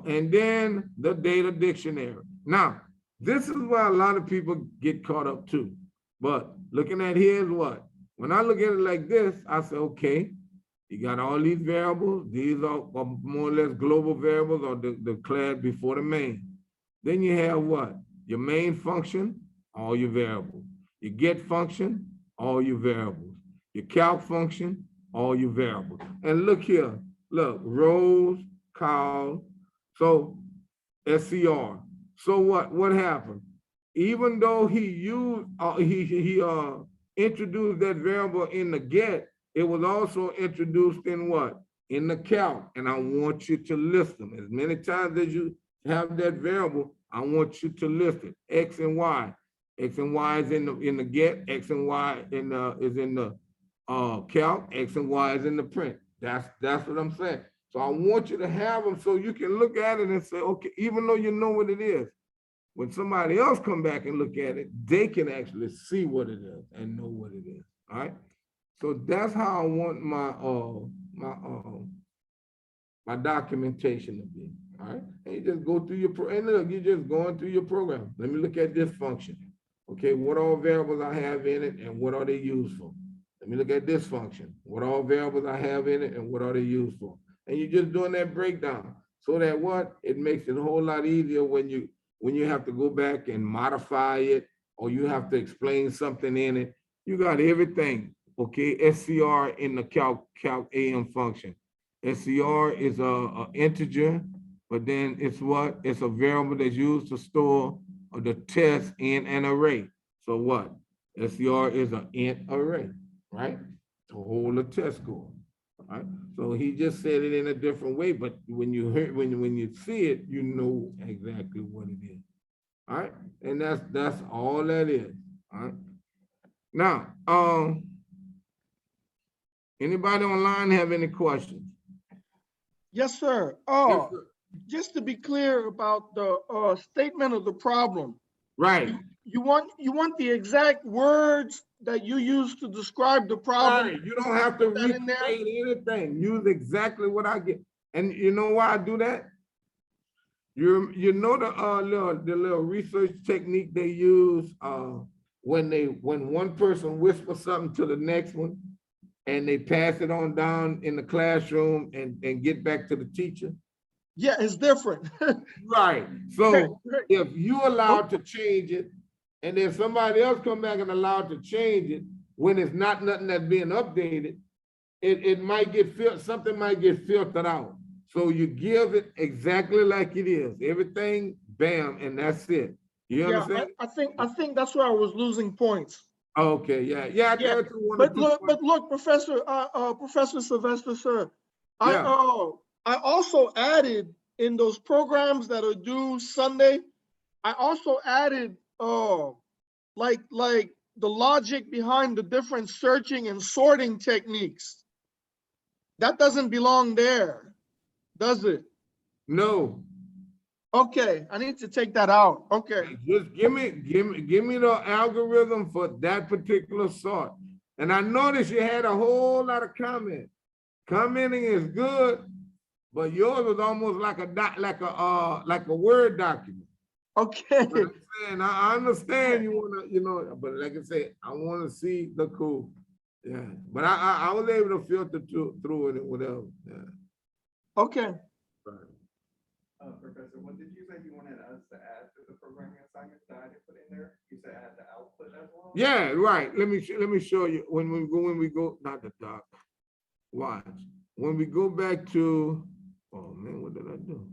And then the data dictionary. Now, this is where a lot of people get caught up too. But looking at here's what, when I look at it like this, I say, okay, you got all these variables. These are more or less global variables or declared before the main. Then you have what? Your main function, all your variables. Your get function, all your variables. Your calc function, all your variables. And look here, look, rows, col, so SCR. So what happened? Even though he used, introduced that variable in the get, it was also introduced in what? In the calc. And I want you to list them. As many times as you have that variable, I want you to list it. X and Y. X and Y is in the get, X and Y is in the calc, X and Y is in the print. That's what I'm saying. So I want you to have them so you can look at it and say, okay, even though you know what it is, when somebody else come back and look at it, they can actually see what it is and know what it is. All right. So that's how I want my documentation to be. All right. And you just go through your and look, you're just going through your program. Let me look at this function. Okay, what all variables I have in it and what are they used for? Let me look at this function. What all variables I have in it and what are they used for? And you're just doing that breakdown so that what? It makes it a whole lot easier when you have to go back and modify it or you have to explain something in it. You got everything, okay? SCR in the calc AM function. SCR is a integer, but then it's what? It's a variable that's used to store the test in an array. So what? SCR is an int array, right? To hold a test score. Right? So he just said it in a different way, but when you hear when you see it, you know exactly what it is. All right, and that's all that is. All right. Now, anybody online have any questions? Yes, sir. Yes, sir. Just to be clear about the statement of the problem. Right. You want the exact words that you use to describe the problem. Right. You don't have to Put that in there? recreate anything. Use exactly what I get. And you know why I do that? You know the little research technique they use when one person whispers something to the next one and they pass it on down in the classroom and get back to the teacher. Yeah, it's different. Right. So Right. if you allowed to change it, and then somebody else come back and allowed to change it, when it's not nothing that's being updated, it might get something might get filtered out. So you give it exactly like it is. Everything, bam, and that's it. You Yeah, understand? I think that's where I was losing points. Okay, yeah. I Yeah, got you one or But two look, points. Professor Sylvester, sir, Yeah. I also added in those programs that are due Sunday, I also added like the logic behind the different searching and sorting techniques. That doesn't belong there, does it? No. Okay, I need to take that out. Okay. Just give me the algorithm for that particular sort. And I noticed you had a whole lot of comments. Commenting is good, but yours was almost like a Word document. Okay. But I'm saying I understand you wanna, but like I said, I want to see the code. Yeah. But I was able to filter through it and whatever. Yeah. Okay. Professor, what did you say you wanted us to add to the programming assignments that I didn't put in there? You said add the output as well? Yeah, right. Let me show you when we go, not the doc. Watch. When we go back to, oh man, what did I do?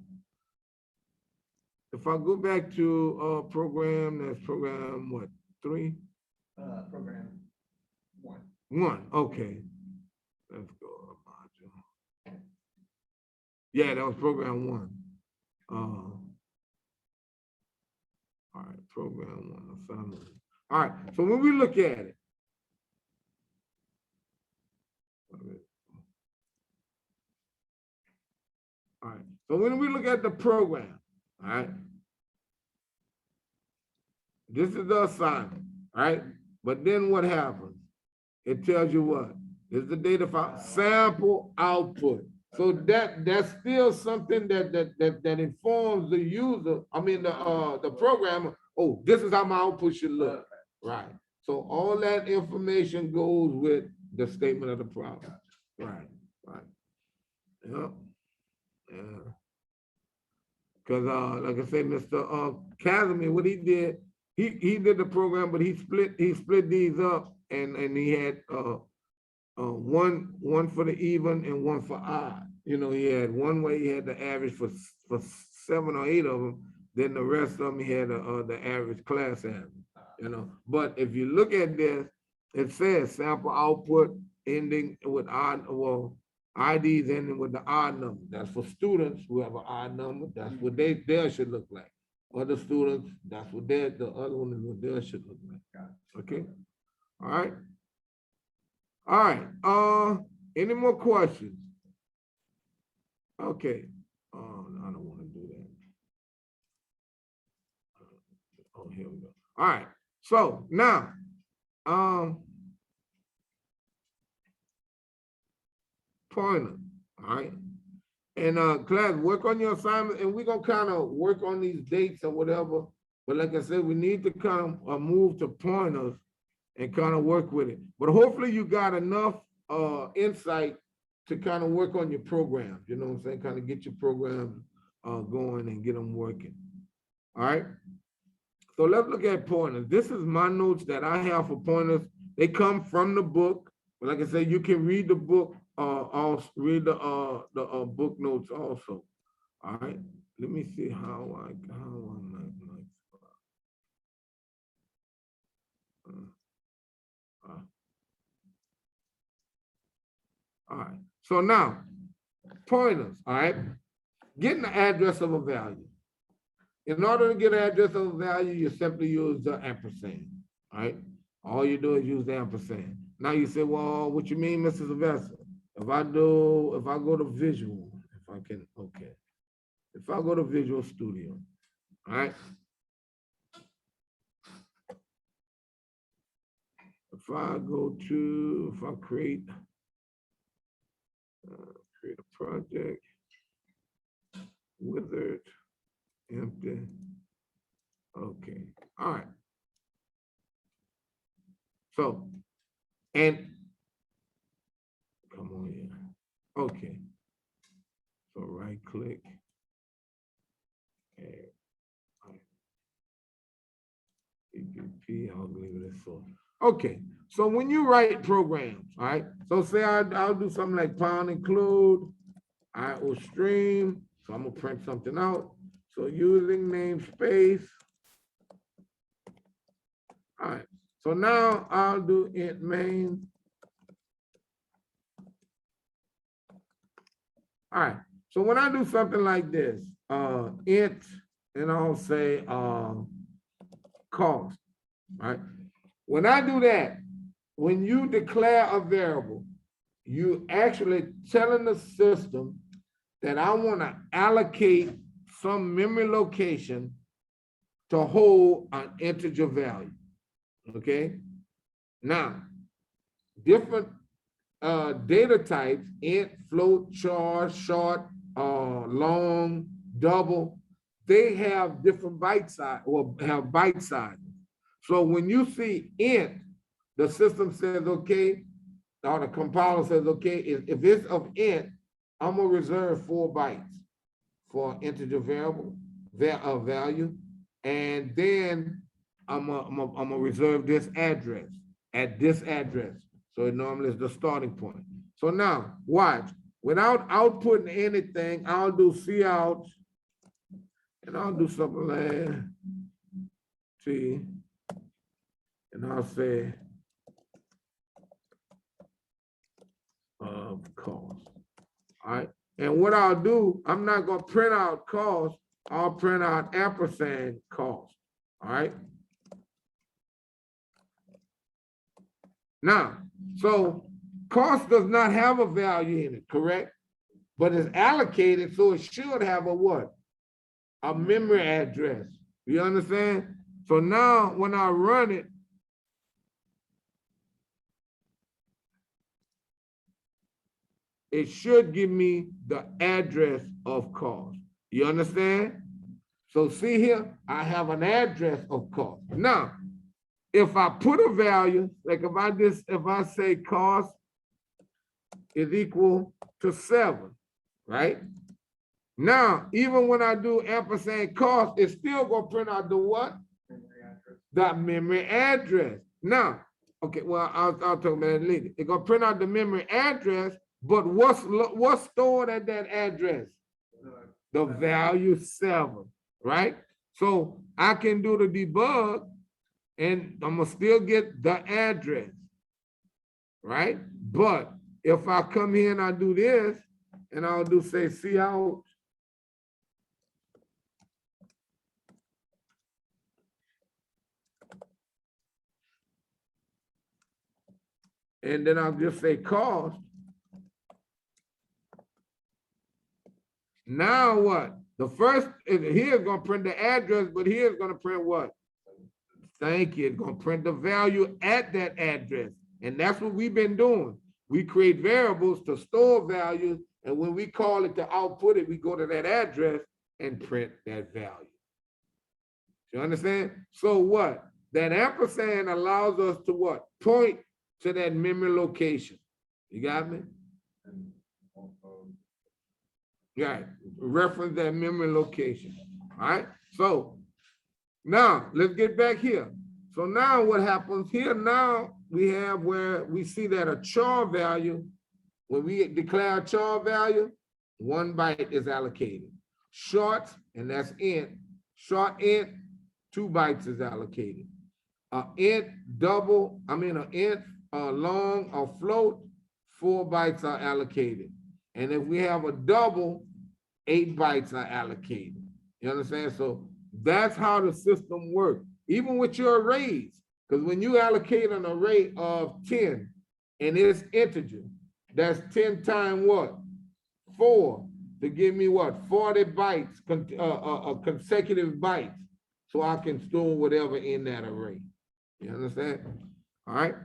if I go back to program, that's program what, 3? Program 1. 1, okay. Let's go. Module. Yeah, that was program 1. All right, program 1, assignment. All right, so when we look at it, all right, so when we look at the program, all right, this is the assignment, right? But then what happens? It tells you what? This is the data file, sample output. So that's still something that informs the user, I mean the programmer, oh, this is how my output should look. Right. So all that information goes with the statement of the problem. Right, right. Yep. Yeah. Because like I said, Mr. Casimir, what he did, he did the program, but he split these up and he had one for the even and one for odd. You know, he had one way he had the average for 7 or 8 of them, then the rest of them he had the average class average. You know, but if you look at this, it says sample output ending with odd, well, IDs ending with the odd number. That's for students who have an odd number. That's what theirs should look like. Other students, that's what the other one is what theirs should look like. Okay. All right. All right. Any more questions? Okay. I don't want to do that. Oh, here we go. All right. So now, pointer. All right. And class, work on your assignment, and we're gonna kind of work on these dates or whatever. But like I said, we need to kind of move to pointers and kind of work with it. But hopefully you got enough insight to kind of work on your programs, you know what I'm saying? Kind of get your programs going and get them working. All right. So let's look at pointers. This is my notes that I have for pointers. They come from the book. But like I said, you can read the book, also read the book notes also. All right. Let me see how I might. All right. So now, pointers. All right. Getting the address of a value. In order to get an address of a value, you simply use the ampersand. All right. All you do is use the ampersand. Now you say, well, what you mean, Mrs. Sylvester? If I go to visual, if I can, okay. If I go to Visual Studio, all right. If I create a project, wizard, empty, okay, all right. So, and come on here, okay. So right click, and EPP, I'll leave it as so. Okay, so when you write programs, all right, so say I'll do something like pound include, I will stream, so I'm gonna print something out. So using namespace. All right, so now I'll do int main. All right, so when I do something like this, int, and I'll say cost, right? When I do that, when you declare a variable, you actually telling the system that I want to allocate some memory location to hold an integer value, okay? Now, different data types, int, float, char, short, long, double, they have different byte size or have byte sizes. So when you see int, the system says, okay, or the compiler says, okay, if it's of int, I'm gonna reserve 4 bytes for integer variable value, and then I'm gonna reserve this address at this address. So it normally is the starting point. So now watch, without outputting anything, I'll do cout, And I'll do something like T, and I'll say of cost. All right. And what I'll do, I'm not gonna print out cost, I'll print out ampersand cost. All right. Now, so cost does not have a value in it, correct? But it's allocated, so it should have a what? A memory address. You understand? So now when I run it, it should give me the address of cost. You understand? So see here, I have an address of cost. Now, if I put a value, like if I say cost is equal to 7, right? Now, even when I do ampersand cost, it's still gonna print out the what? Memory address. The memory address. Now, okay, well, I'll talk about it later. It's gonna print out the memory address, but what's stored at that address? The value 7, right? So I can do the debug and I'm gonna still get the address, right? But if I come here and I do this, and I'll do say cout, and then I'll just say cost. Now what? The first here is gonna print the address, but here is gonna print what? Thank you. It's gonna print the value at that address. And that's what we've been doing. We create variables to store values, and when we call it to output it, we go to that address and print that value. You understand? So what? That ampersand allows us to what? Point to that memory location. You got me? And also, Right. Reference that memory location. All right. So now let's get back here. So now what happens here? Now we have where we see that a char value, when we declare a char value, 1 byte is allocated. Short, and that's int. Short int, 2 bytes is allocated. Int double, an int long or float, 4 bytes are allocated. And if we have a double, 8 bytes are allocated. You understand? So that's how the system works. Even with your arrays, because when you allocate an array of 10 and it's integer, that's 10 times what? 4 to give me what? 40 bytes, consecutive bytes, so I can store whatever in that array. You understand? All right.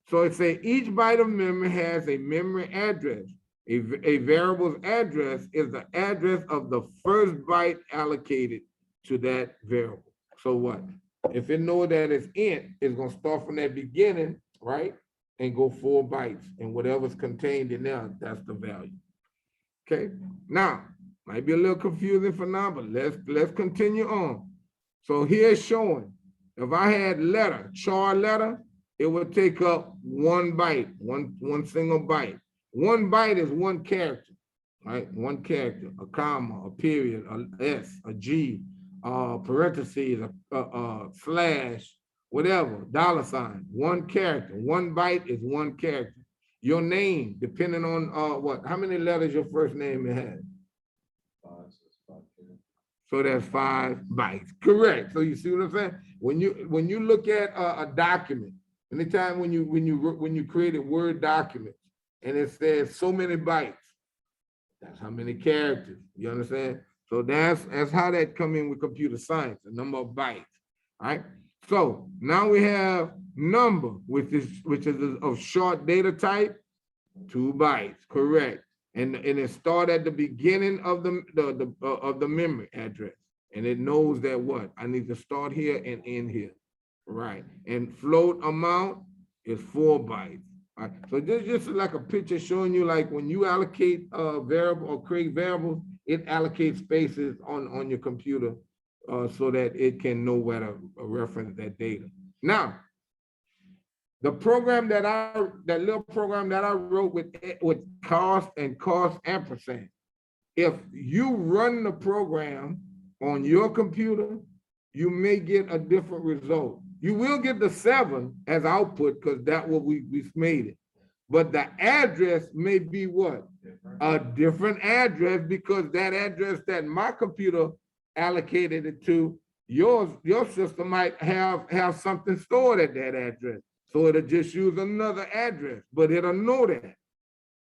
So it says each byte of memory has a memory address. A variable's address is the address of the first byte allocated to that variable. So what? If it knows that it's int, it's gonna start from that beginning, right? And go 4 bytes, and whatever's contained in there, that's the value. Okay, now, might be a little confusing for now, but let's continue on. So here it's showing, if I had letter, char letter, it would take up 1 byte, one single byte. 1 byte is 1 character, right? 1 character, a comma, a period, a S, a G, parentheses, a slash, whatever, $sign, 1 character. 1 byte is 1 character. Your name, depending on how many letters your first name has? 5, so it's 5 characters. So that's 5 bytes. Correct. So you see what I'm saying? When you look at a document, anytime when you create a Word document and it says so many bytes, that's how many characters. You understand? So that's how that come in with computer science, the number of bytes. All right. So now we have number, which is of short data type, 2 bytes. Correct. And it start at the beginning of the memory address, and it knows that what I need to start here and end here, right? And float amount is 4 bytes. All right. So this just like a picture showing you, like when you allocate a variable or create variables, it allocates spaces on your computer so that it can know where to reference that data. Now, the program that little program that I wrote with cost and cost ampersand, if you run the program on your computer, you may get a different result. You will get the 7 as output because that's what we made it. But the address may be what? A different address, because that address that my computer allocated it to, your system might have something stored at that address. So it'll just use another address, but it'll know that.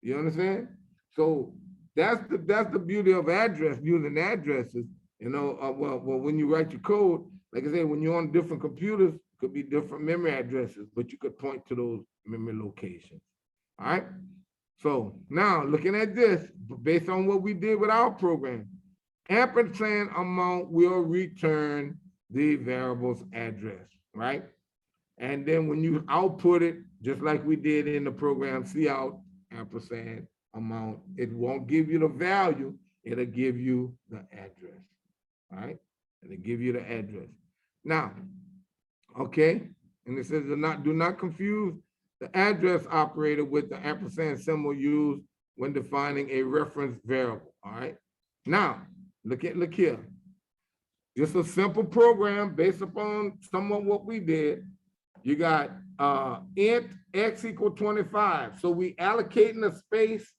You understand? So that's the beauty of address, using addresses. You know, well, when you write your code, like I said, when you're on different computers, could be different memory addresses, but you could point to those memory locations. All right. So now looking at this, based on what we did with our program, ampersand amount will return the variable's address, right? And then when you output it, just like we did in the program, cout ampersand amount, it won't give you the value, it'll give you the address. All right, it'll give you the address. Now, okay, and it says do not confuse the address operator with the ampersand symbol used when defining a reference variable. All right. Now, look here. Just a simple program based upon some of what we did. You got int x equal 25. So we allocating a space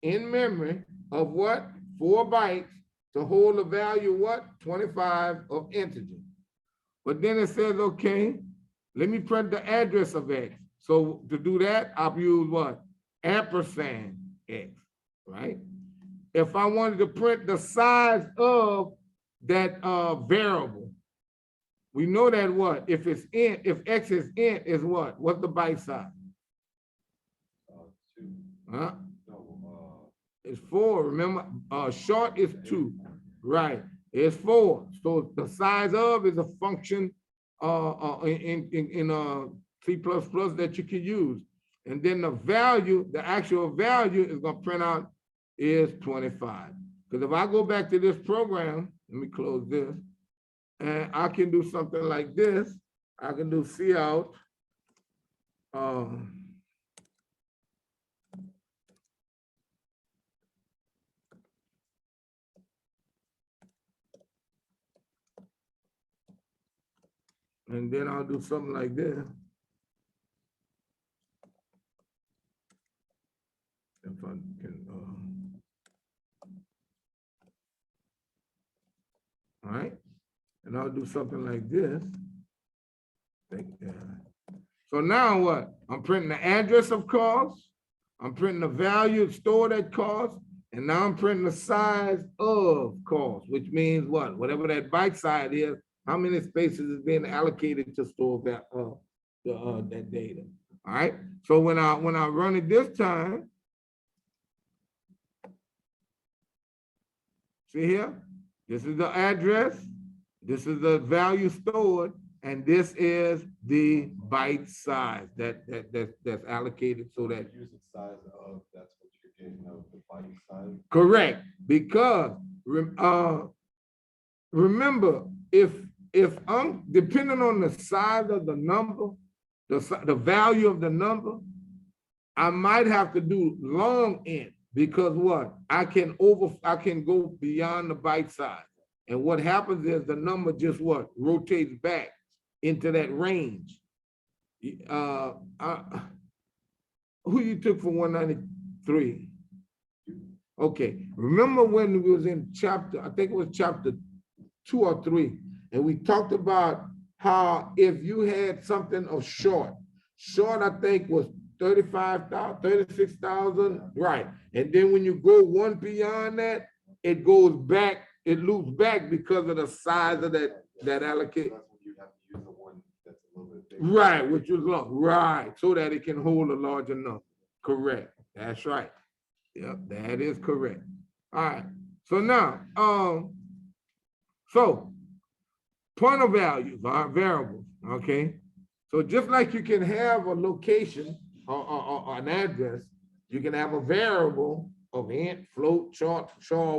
in memory of what? 4 bytes to hold the value what? 25 of integer. But then it says, okay, let me print the address of x. So to do that, I'll use what? Ampersand x, right? If I wanted to print the size of that variable, we know that what? If it's int, if x is int, is what? What's the byte size? 2. Huh? No, It's 4. Remember, short is 2, right? It's 4. So the size of is a function in C++ that you can use. And then the value, the actual value is going to print out is 25. Because if I go back to this program, let me close this, and I can do something like this. I can do cout. And then I'll do something like this. If I can, all right. And I'll do something like this. So now what? I'm printing the address of course. I'm printing the value stored at cost. And now I'm printing the size of cost, which means what? Whatever that byte size is, how many spaces is being allocated to store that that data. All right. So when I run it this time, see here, this is the address, this is the value stored, and this is the byte size that's allocated so that use the size of, that's what you're getting of the byte size. correct. Because remember, if I'm depending on the size of the number, the value of the number, I might have to do long int, because what? I can go beyond the byte size. And what happens is the number just what? Rotates back into that range. Who you took for 193? Okay, remember when we was in chapter, I think it was chapter 2 or 3, and we talked about how if you had something of short I think was 35,000, 36,000, right? And then when you go one beyond that, it goes back, it loops back because of the size of that allocate. That's when you have to use the one that's a little bit bigger. Right, which is long, right, so that it can hold a larger number. Correct, that's right. Yep, that is correct. All right, so now, so pointer values are variables, okay? So just like you can have a location or an address, you can have a variable of int, float, char,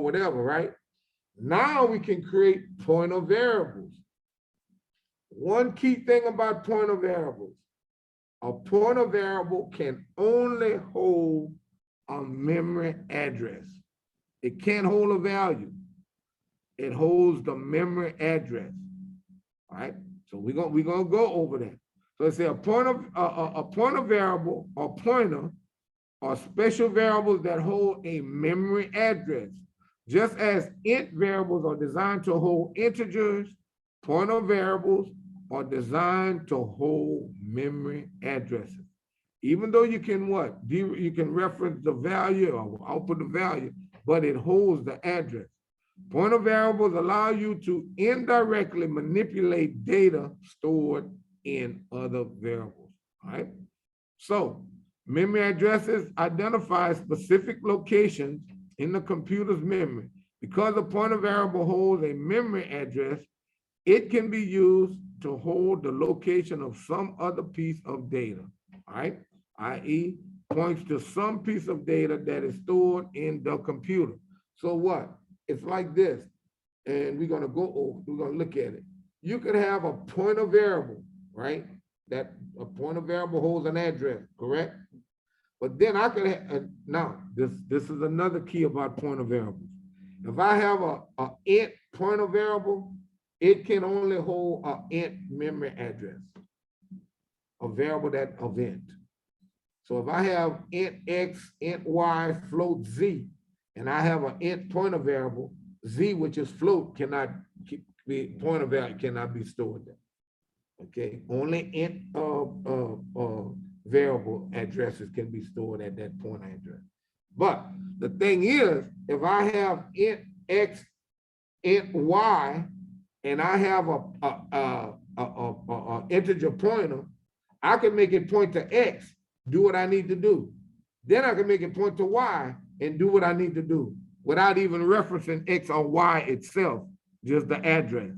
whatever, right? Now we can create pointer variables. One key thing about pointer variables, a pointer variable can only hold a memory address. It can't hold a value. it holds the memory address. All right, so we're gonna go over that. So it's a pointer variable or pointer are special variables that hold a memory address. Just as int variables are designed to hold integers, pointer variables are designed to hold memory addresses. Even though you can what? You can reference the value or output the value, but it holds the address. Pointer variables allow you to indirectly manipulate data stored in other variables, all right? So memory addresses identify specific locations in the computer's memory. Because a pointer variable holds a memory address, it can be used to hold the location of some other piece of data, all right? i.e. points to some piece of data that is stored in the computer. So what? It's like this, and we're gonna look at it. You could have a pointer variable, right? That a pointer variable holds an address, correct? But then I could have, now this is another key about pointer variables. If I have a int pointer variable, it can only hold a int memory address, a variable that of int. So if I have int x, int y, float z, and I have an int pointer variable, z, which is float, cannot be, pointer value cannot be stored there. Okay, only int variable addresses can be stored at that pointer address. But the thing is, if I have int x, int y, and I have a integer pointer, I can make it point to x, do what I need to do. Then I can make it point to y and do what I need to do without even referencing x or y itself, just the address.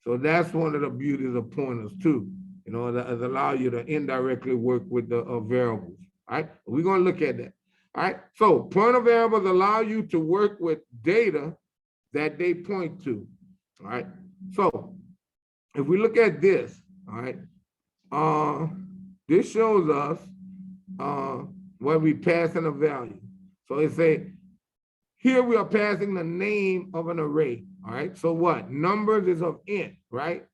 So that's one of the beauties of pointers too. You know, it allows you to indirectly work with the variables. All right, we're gonna look at that. All right, so pointer variables allow you to work with data that they point to. All right, so if we look at this, all right, this shows us where we passing a value. So it say, here we are passing the name of an array, all right? So what? Numbers is of int, right?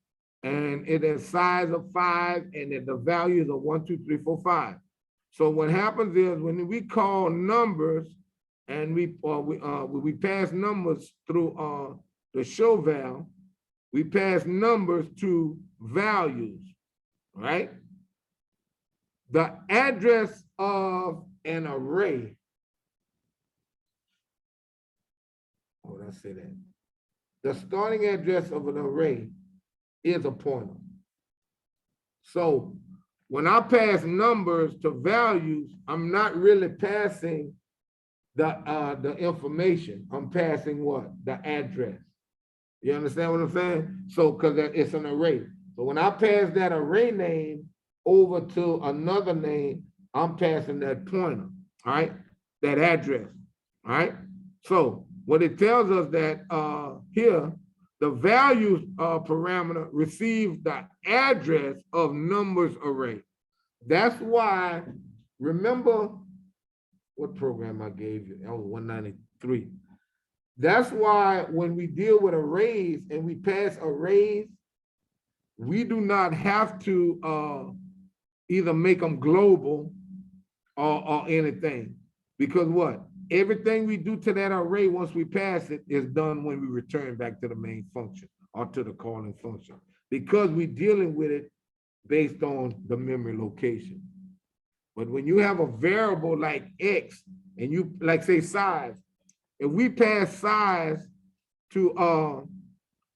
And it is size of 5, and the values of 1, 2, 3, 4, 5. So what happens is when we call numbers and we pass numbers through the show val, we pass numbers to values, right? The address of an array, how would I say that? The starting address of an array is a pointer. So when I pass numbers to values, I'm not really passing the information. I'm passing what? The address. You understand what I'm saying? So because it's an array. So when I pass that array name over to another name, I'm passing that pointer, all right? That address, all right? So what it tells us that here, the values parameter receives the address of numbers array. That's why, remember what program I gave you? That was 193. That's why when we deal with arrays and we pass arrays, we do not have to either make them global or anything. Because what? Everything we do to that array once we pass it is done when we return back to the main function or to the calling function. Because we're dealing with it based on the memory location. But when you have a variable like X and you like say size, if we pass size to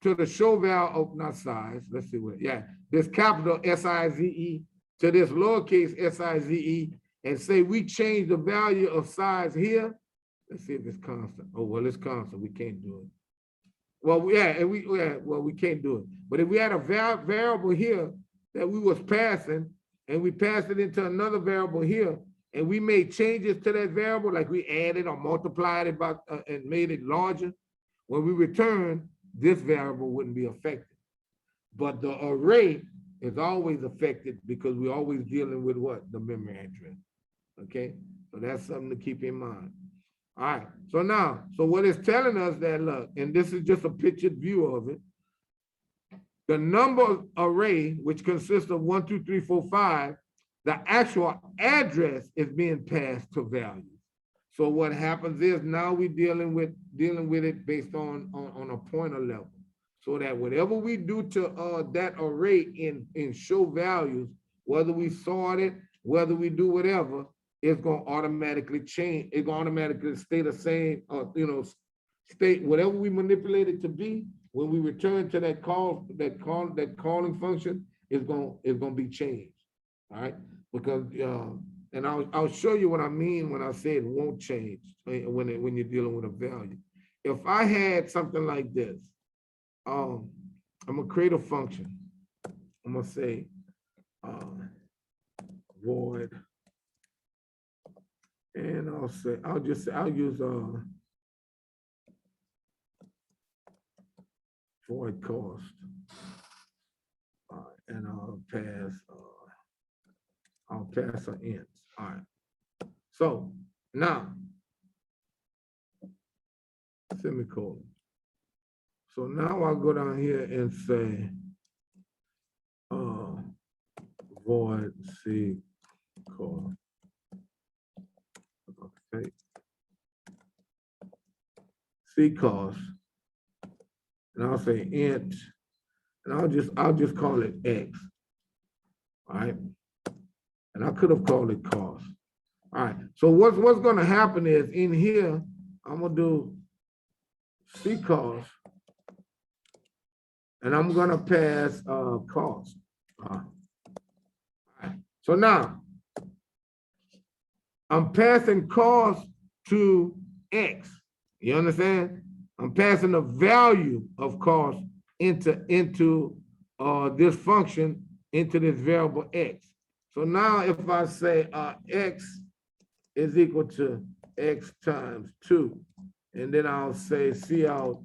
the show val of not size, let's see what, yeah, this capital S-I-Z-E to this lowercase S-I-Z-E and say we change the value of size here. Let's see if it's constant. Oh, well, it's constant. We can't do it. Well, yeah, and we can't do it. But if we had a variable here that we was passing and we passed it into another variable here and we made changes to that variable, like we added or multiplied it by and made it larger, when we return, this variable wouldn't be affected. But the array is always affected because we're always dealing with what? The memory address. Okay, so that's something to keep in mind. All right, so now, so what it's telling us that, look, and this is just a pictured view of it. The number array, which consists of 1, 2, 3, 4, 5, the actual address is being passed to values. So what happens is now we're dealing with it based on a pointer level. So that whatever we do to that array in show values, whether we sort it, whether we do whatever, it's gonna automatically change. It's gonna automatically stay the same, state whatever we manipulate it to be. When we return to that calling function, it's gonna be changed. All right, because and I'll show you what I mean when I say it won't change when you're dealing with a value. If I had something like this, I'm gonna create a function. I'm gonna say void, and I'll use void cost, and I'll pass an int. All right. So now, semicolon. So now I'll go down here and say void C cost. Okay. C cost. And I'll say int, and I'll just call it X. All right. And I could have called it cost. All right. So what's gonna happen is in here, I'm gonna do C cost, and I'm gonna pass cost. All right. So now I'm passing cost to X. You understand? I'm passing the value of cost into this function, into this variable X. So now if I say X is equal to X times 2, and then I'll say C out.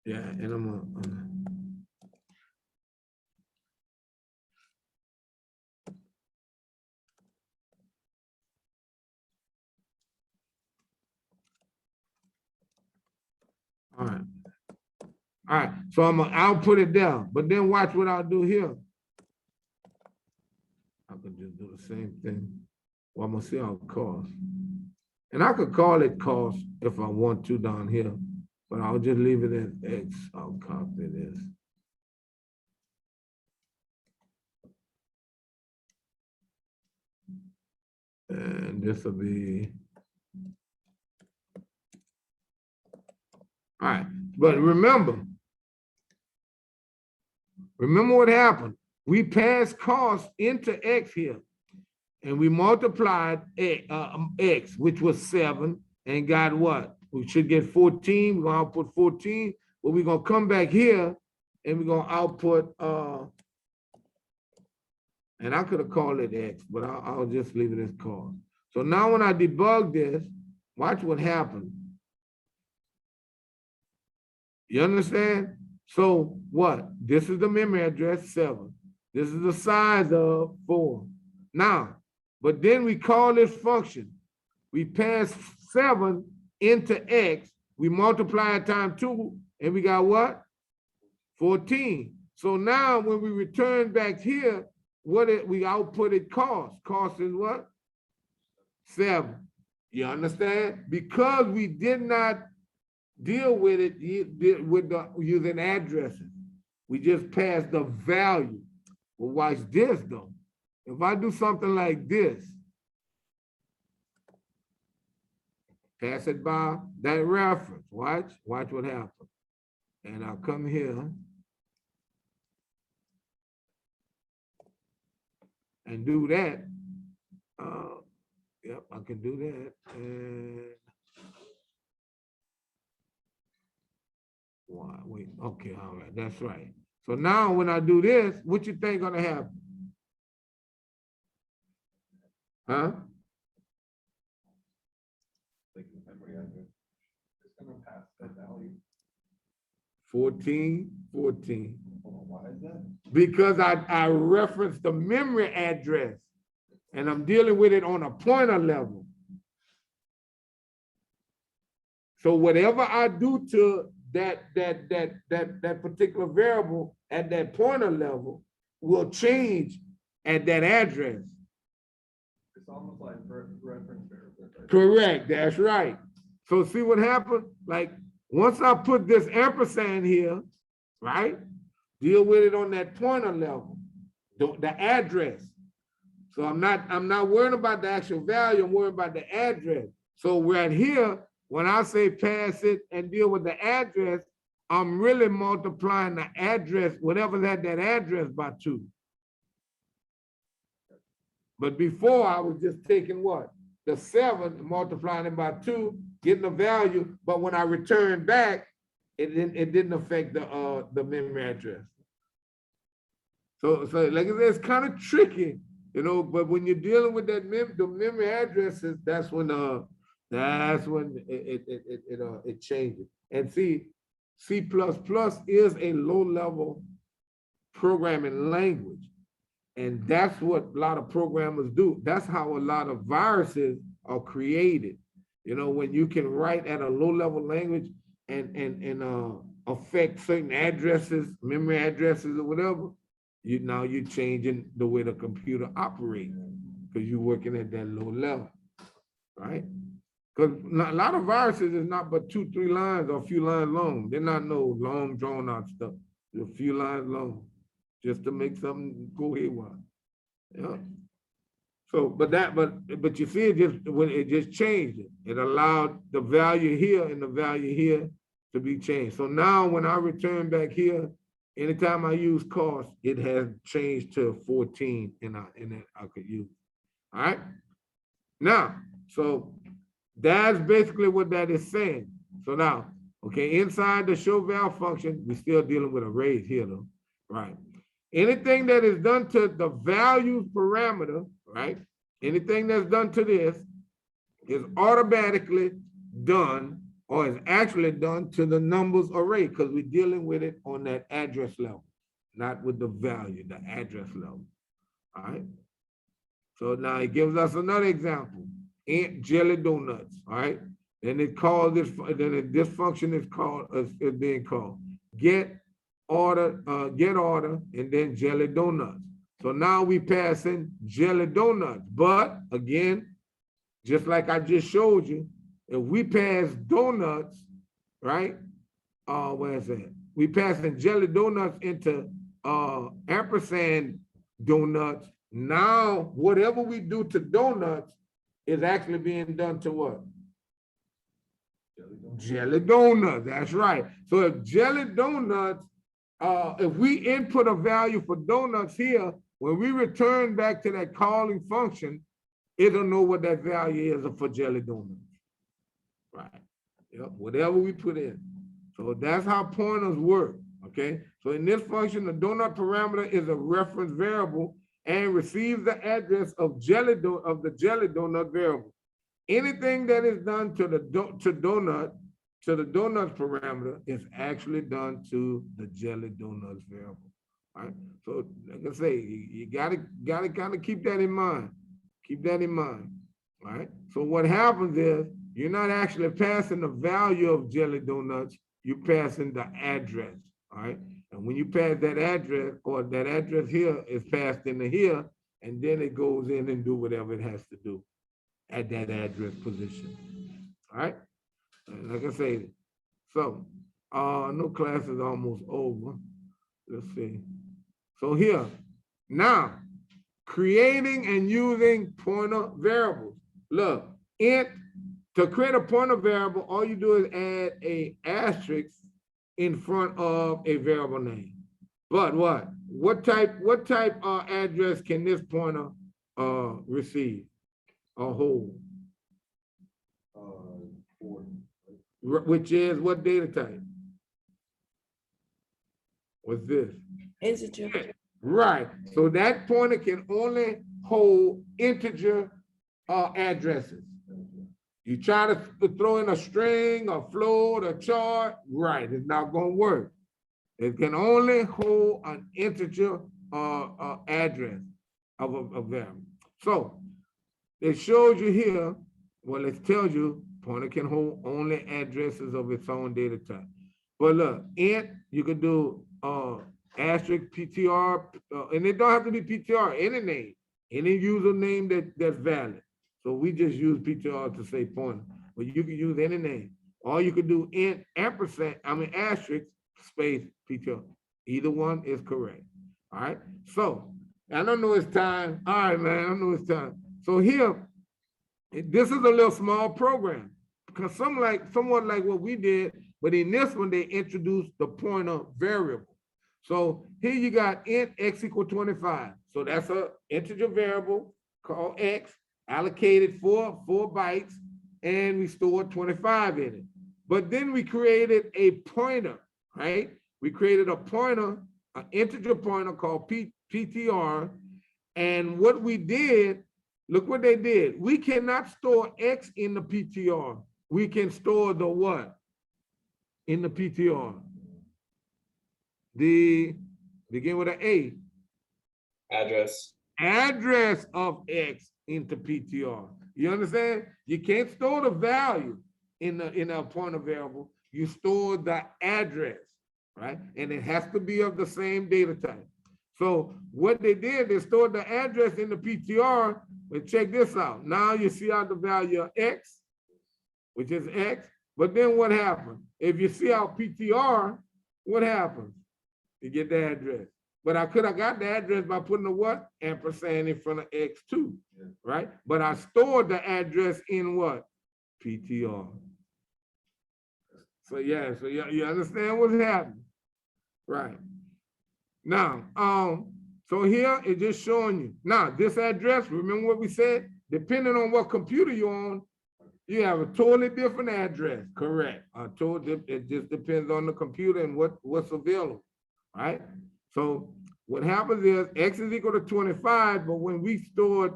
Yeah, and I'm gonna. All right. All right. So I'll put it down, but then watch what I'll do here. I can just do the same thing. Well, I'm gonna see how cost. And I could call it cost if I want to down here, but I'll just leave it as X. I'll copy this. And this will be, all right, but remember what happened. We passed cost into X here, and we multiplied X, which was 7, and got what? We should get 14. We're gonna output 14, but we're gonna come back here and we're gonna output, and I could have called it X, but I'll just leave it as cost. So now when I debug this, watch what happened. You understand? So what? This is the memory address 7. This is the size of 4. Now, but then we call this function. We pass 7 into X. We multiply it times 2, and we got what? 14. So now when we return back here, we outputted cost. Cost is what? 7. You understand? Because we did not deal with it using addresses. We just passed the value. Well, watch this though. If I do something like this, pass it by that reference. Watch what happens. And I'll come here and do that. Yep, I can do that. And wait, okay, all right, that's right. So now when I do this, what you think gonna happen? Huh? Like the memory address. It's gonna pass that value. 14. Hold on, why is that? Because I referenced the memory address, and I'm dealing with it on a pointer level. So whatever I do to that particular variable at that pointer level will change at that address. It's almost like reference variable. Right? Correct, that's right. So see what happened? Like once I put this ampersand here, right? Deal with it on that pointer level, the address. So I'm not worrying about the actual value, I'm worrying about the address. So right here, when I say pass it and deal with the address, I'm really multiplying the address, whatever's at that address by 2. But before I was just taking what? The 7, multiplying it by 2, getting the value, but when I return back, it didn't affect the memory address. So like I said, it's kind of tricky, you know, but when you're dealing with that the memory addresses, that's when it changes. And see, C++ is a low-level programming language. And that's what a lot of programmers do. That's how a lot of viruses are created. You know, when you can write at a low-level language and affect certain addresses, memory addresses or whatever, you're changing the way the computer operates because you're working at that low level, right? Because a lot of viruses is not but 2-3 lines or a few lines long. They're not no long drawn out stuff. They're a few lines long just to make something go haywire. Yeah. So, but you see, it just changed it. It allowed the value here and the value here to be changed. So now when I return back here, anytime I use cost, it has changed to 14 and I could use. All right. Now, so that's basically what that is saying. So now, okay, inside the show val function, we're still dealing with arrays here though, right? Anything that is done to the values parameter, right? Anything that's done to this is automatically done or is actually done to the numbers array because we're dealing with it on that address level, not with the value, the address level. All right. So now it gives us another example. Ant jelly donuts. All right. And it calls this, this function is called is being called get order, and then jelly donuts. So now we pass in jelly donuts. But again, just like I just showed you, if we pass donuts, right? Where is that? We pass in jelly donuts into ampersand donuts. Now, whatever we do to donuts is actually being done to what? Jelly donuts, that's right. So if jelly donuts, if we input a value for donuts here, when we return back to that calling function, it'll know what that value is for jelly donuts. Right. Yep, whatever we put in. So that's how pointers work. Okay. So in this function, the donut parameter is a reference variable and receives the address of the jelly donut variable. Anything that is done to the donut parameter is actually done to the jelly donuts variable. All right. So like I say, you gotta kind of keep that in mind. Keep that in mind. All right. So what happens is you're not actually passing the value of jelly donuts, you're passing the address. All right. And when you pass that address, or that address here is passed into here, and then it goes in and do whatever it has to do at that address position. All right. And like I say, so no class is almost over. Let's see. So here, now, creating and using pointer variables. Look, to create a pointer variable, all you do is add a asterisk in front of a variable name. But what type address can this pointer receive or hold? Which is what data type? What's this? Integer. Right. So that pointer can only hold integer addresses. You try to throw in a string, a float, a chart, right? It's not going to work. It can only hold an integer address of a variable. So it shows you here, well, it tells you Pointer can hold only addresses of its own data type. But look, int, you could do asterisk PTR, and it don't have to be PTR, any name, any username that's valid. So we just use PTR to say pointer, but you can use any name. Or you could do int ampersand, asterisk space PTR. Either one is correct. All right. So I don't know it's time. All right, man. I know it's time. So here, this is a little small program because somewhat like what we did, but in this one they introduced the pointer variable. So here you got int x equal 25. So that's an integer variable called x, allocated 4 bytes, and we stored 25 in it. But then we created a pointer, right? We created a pointer, an integer pointer called PTR. And what we did, look what they did. We cannot store X in the PTR. We can store the what? In the PTR. The, begin with an A. Address. Address of X into PTR. You understand? You can't store the value in a pointer variable. You store the address, right? And it has to be of the same data type. So what they did, they stored the address in the PTR, but check this out. Now you see out the value of X, which is X, but then what happened? If you see out PTR, what happens? You get the address. But I could have got the address by putting a what? Ampersand in front of X2, right? But I stored the address in what? PTR. So yeah, so you understand what's happening, right? Now, so here it's just showing you. Now, this address, remember what we said? Depending on what computer you're on, you have a totally different address, correct? It just depends on the computer and what's available, right? So what happens is X is equal to 25, but when we stored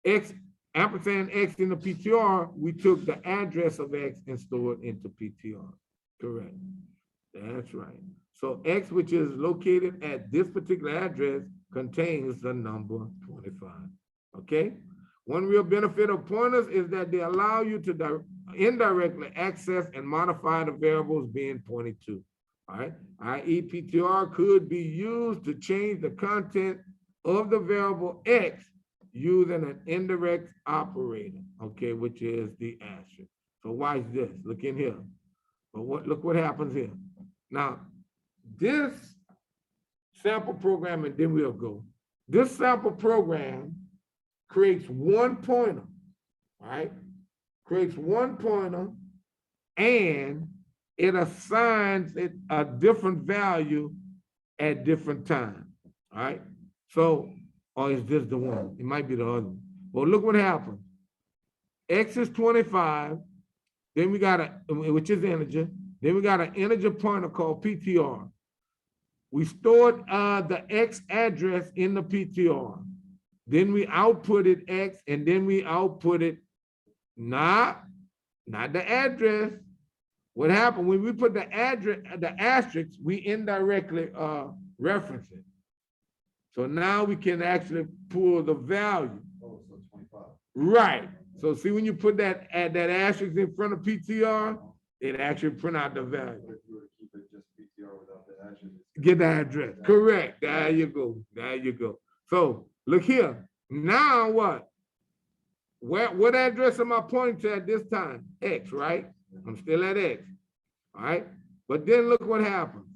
X, ampersand X in the PTR, we took the address of X and stored into PTR, correct? That's right. So X, which is located at this particular address, contains the number 25, okay? One real benefit of pointers is that they allow you to indirectly access and modify the variables being pointed to, all right? i.e. PTR could be used to change the content of the variable X using an indirect operator, okay, which is the asterisk. So watch this, look in here. But look what happens here. Now, this sample program, and then we'll go. This sample program creates one pointer, right? Creates one pointer, and it assigns it a different value at different times, all right? So, or is this the one? It might be the other one. Well, look what happens. X is 25, then we got which is integer, then we got an integer pointer called PTR. We stored the X address in the PTR. Then we outputted X, and then we outputted not the address. What happened when we put the address, the asterisk, we indirectly reference it. So now we can actually pull the value. Oh, so 25. Right. So see when you put that asterisk in front of PTR, it actually print out the value. If you were to keep it just PTR without the ashes. Get the address. Correct. There you go. There you go. So look here. Now what? What address am I pointing to at this time? X, right? I'm still at X. All right. But then look what happens.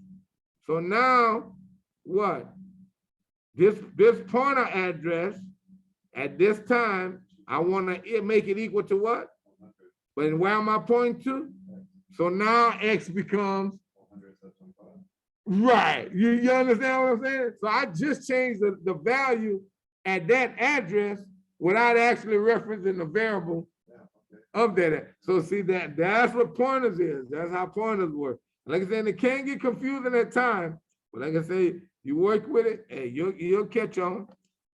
So now what? This pointer address at this time, I want to make it equal to what? 100. But where am I pointing to? So now X becomes 100, so 25. right. You understand what I'm saying? So I just changed the value at that address without actually referencing the variable of that. So see that's what pointers is. That's how pointers work. Like I said, it can get confusing at times, but like I say, you work with it, and you'll catch on.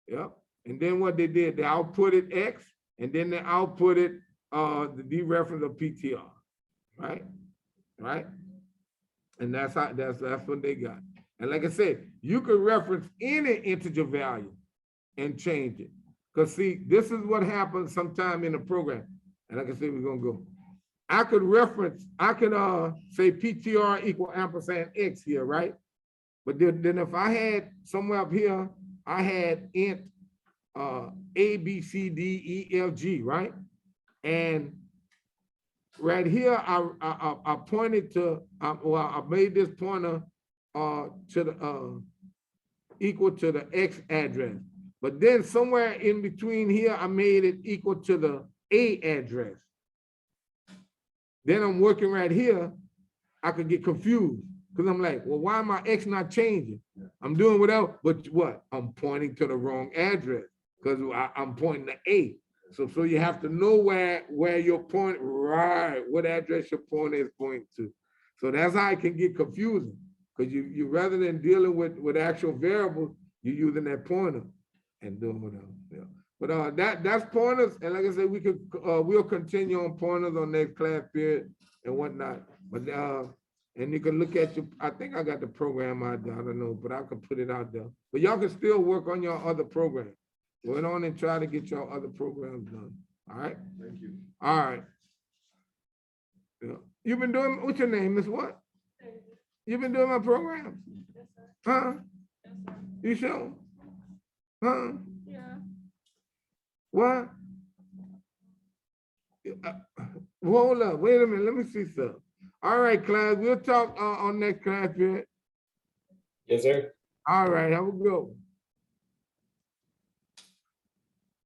Yep. And then what they did, they outputted X, and then they outputted the dereference of PTR. Right? Right? And that's what they got. And like I said, you could reference any integer value and change it. Because see, this is what happens sometime in the program. and like I said, we're gonna go. I could reference, I could say PTR equal ampersand X here, right? But then if I had somewhere up here, I had int A, B, C, D, E, F, G, right? And right here, I pointed to, I made this pointer to the equal to the X address. But then somewhere in between here, I made it equal to the A address. Then I'm working right here, I could get confused because I'm like, well, why my X not changing? I'm doing whatever, but what? I'm pointing to the wrong address because I'm pointing to A. So you have to know where your point, right, what address your point is pointing to. So that's how it can get confusing because you rather than dealing with actual variables, you're using that pointer and doing whatever. Yeah. But that's pointers, and like I said, we'll continue on pointers on next class period and whatnot. But and you can look at your, I think I got the program out there, I don't know, but I can put it out there. But y'all can still work on your other programs. Go on and try to get your other programs done. All right? Thank you. All right. Yeah. You've been doing, what's your name, Miss what? You've been doing my programs? Huh? You sure? Huh? Yeah. What? Hold up, wait a minute, let me see something. All right, class, we'll talk on next class period. Yes, sir. All right, have a good one.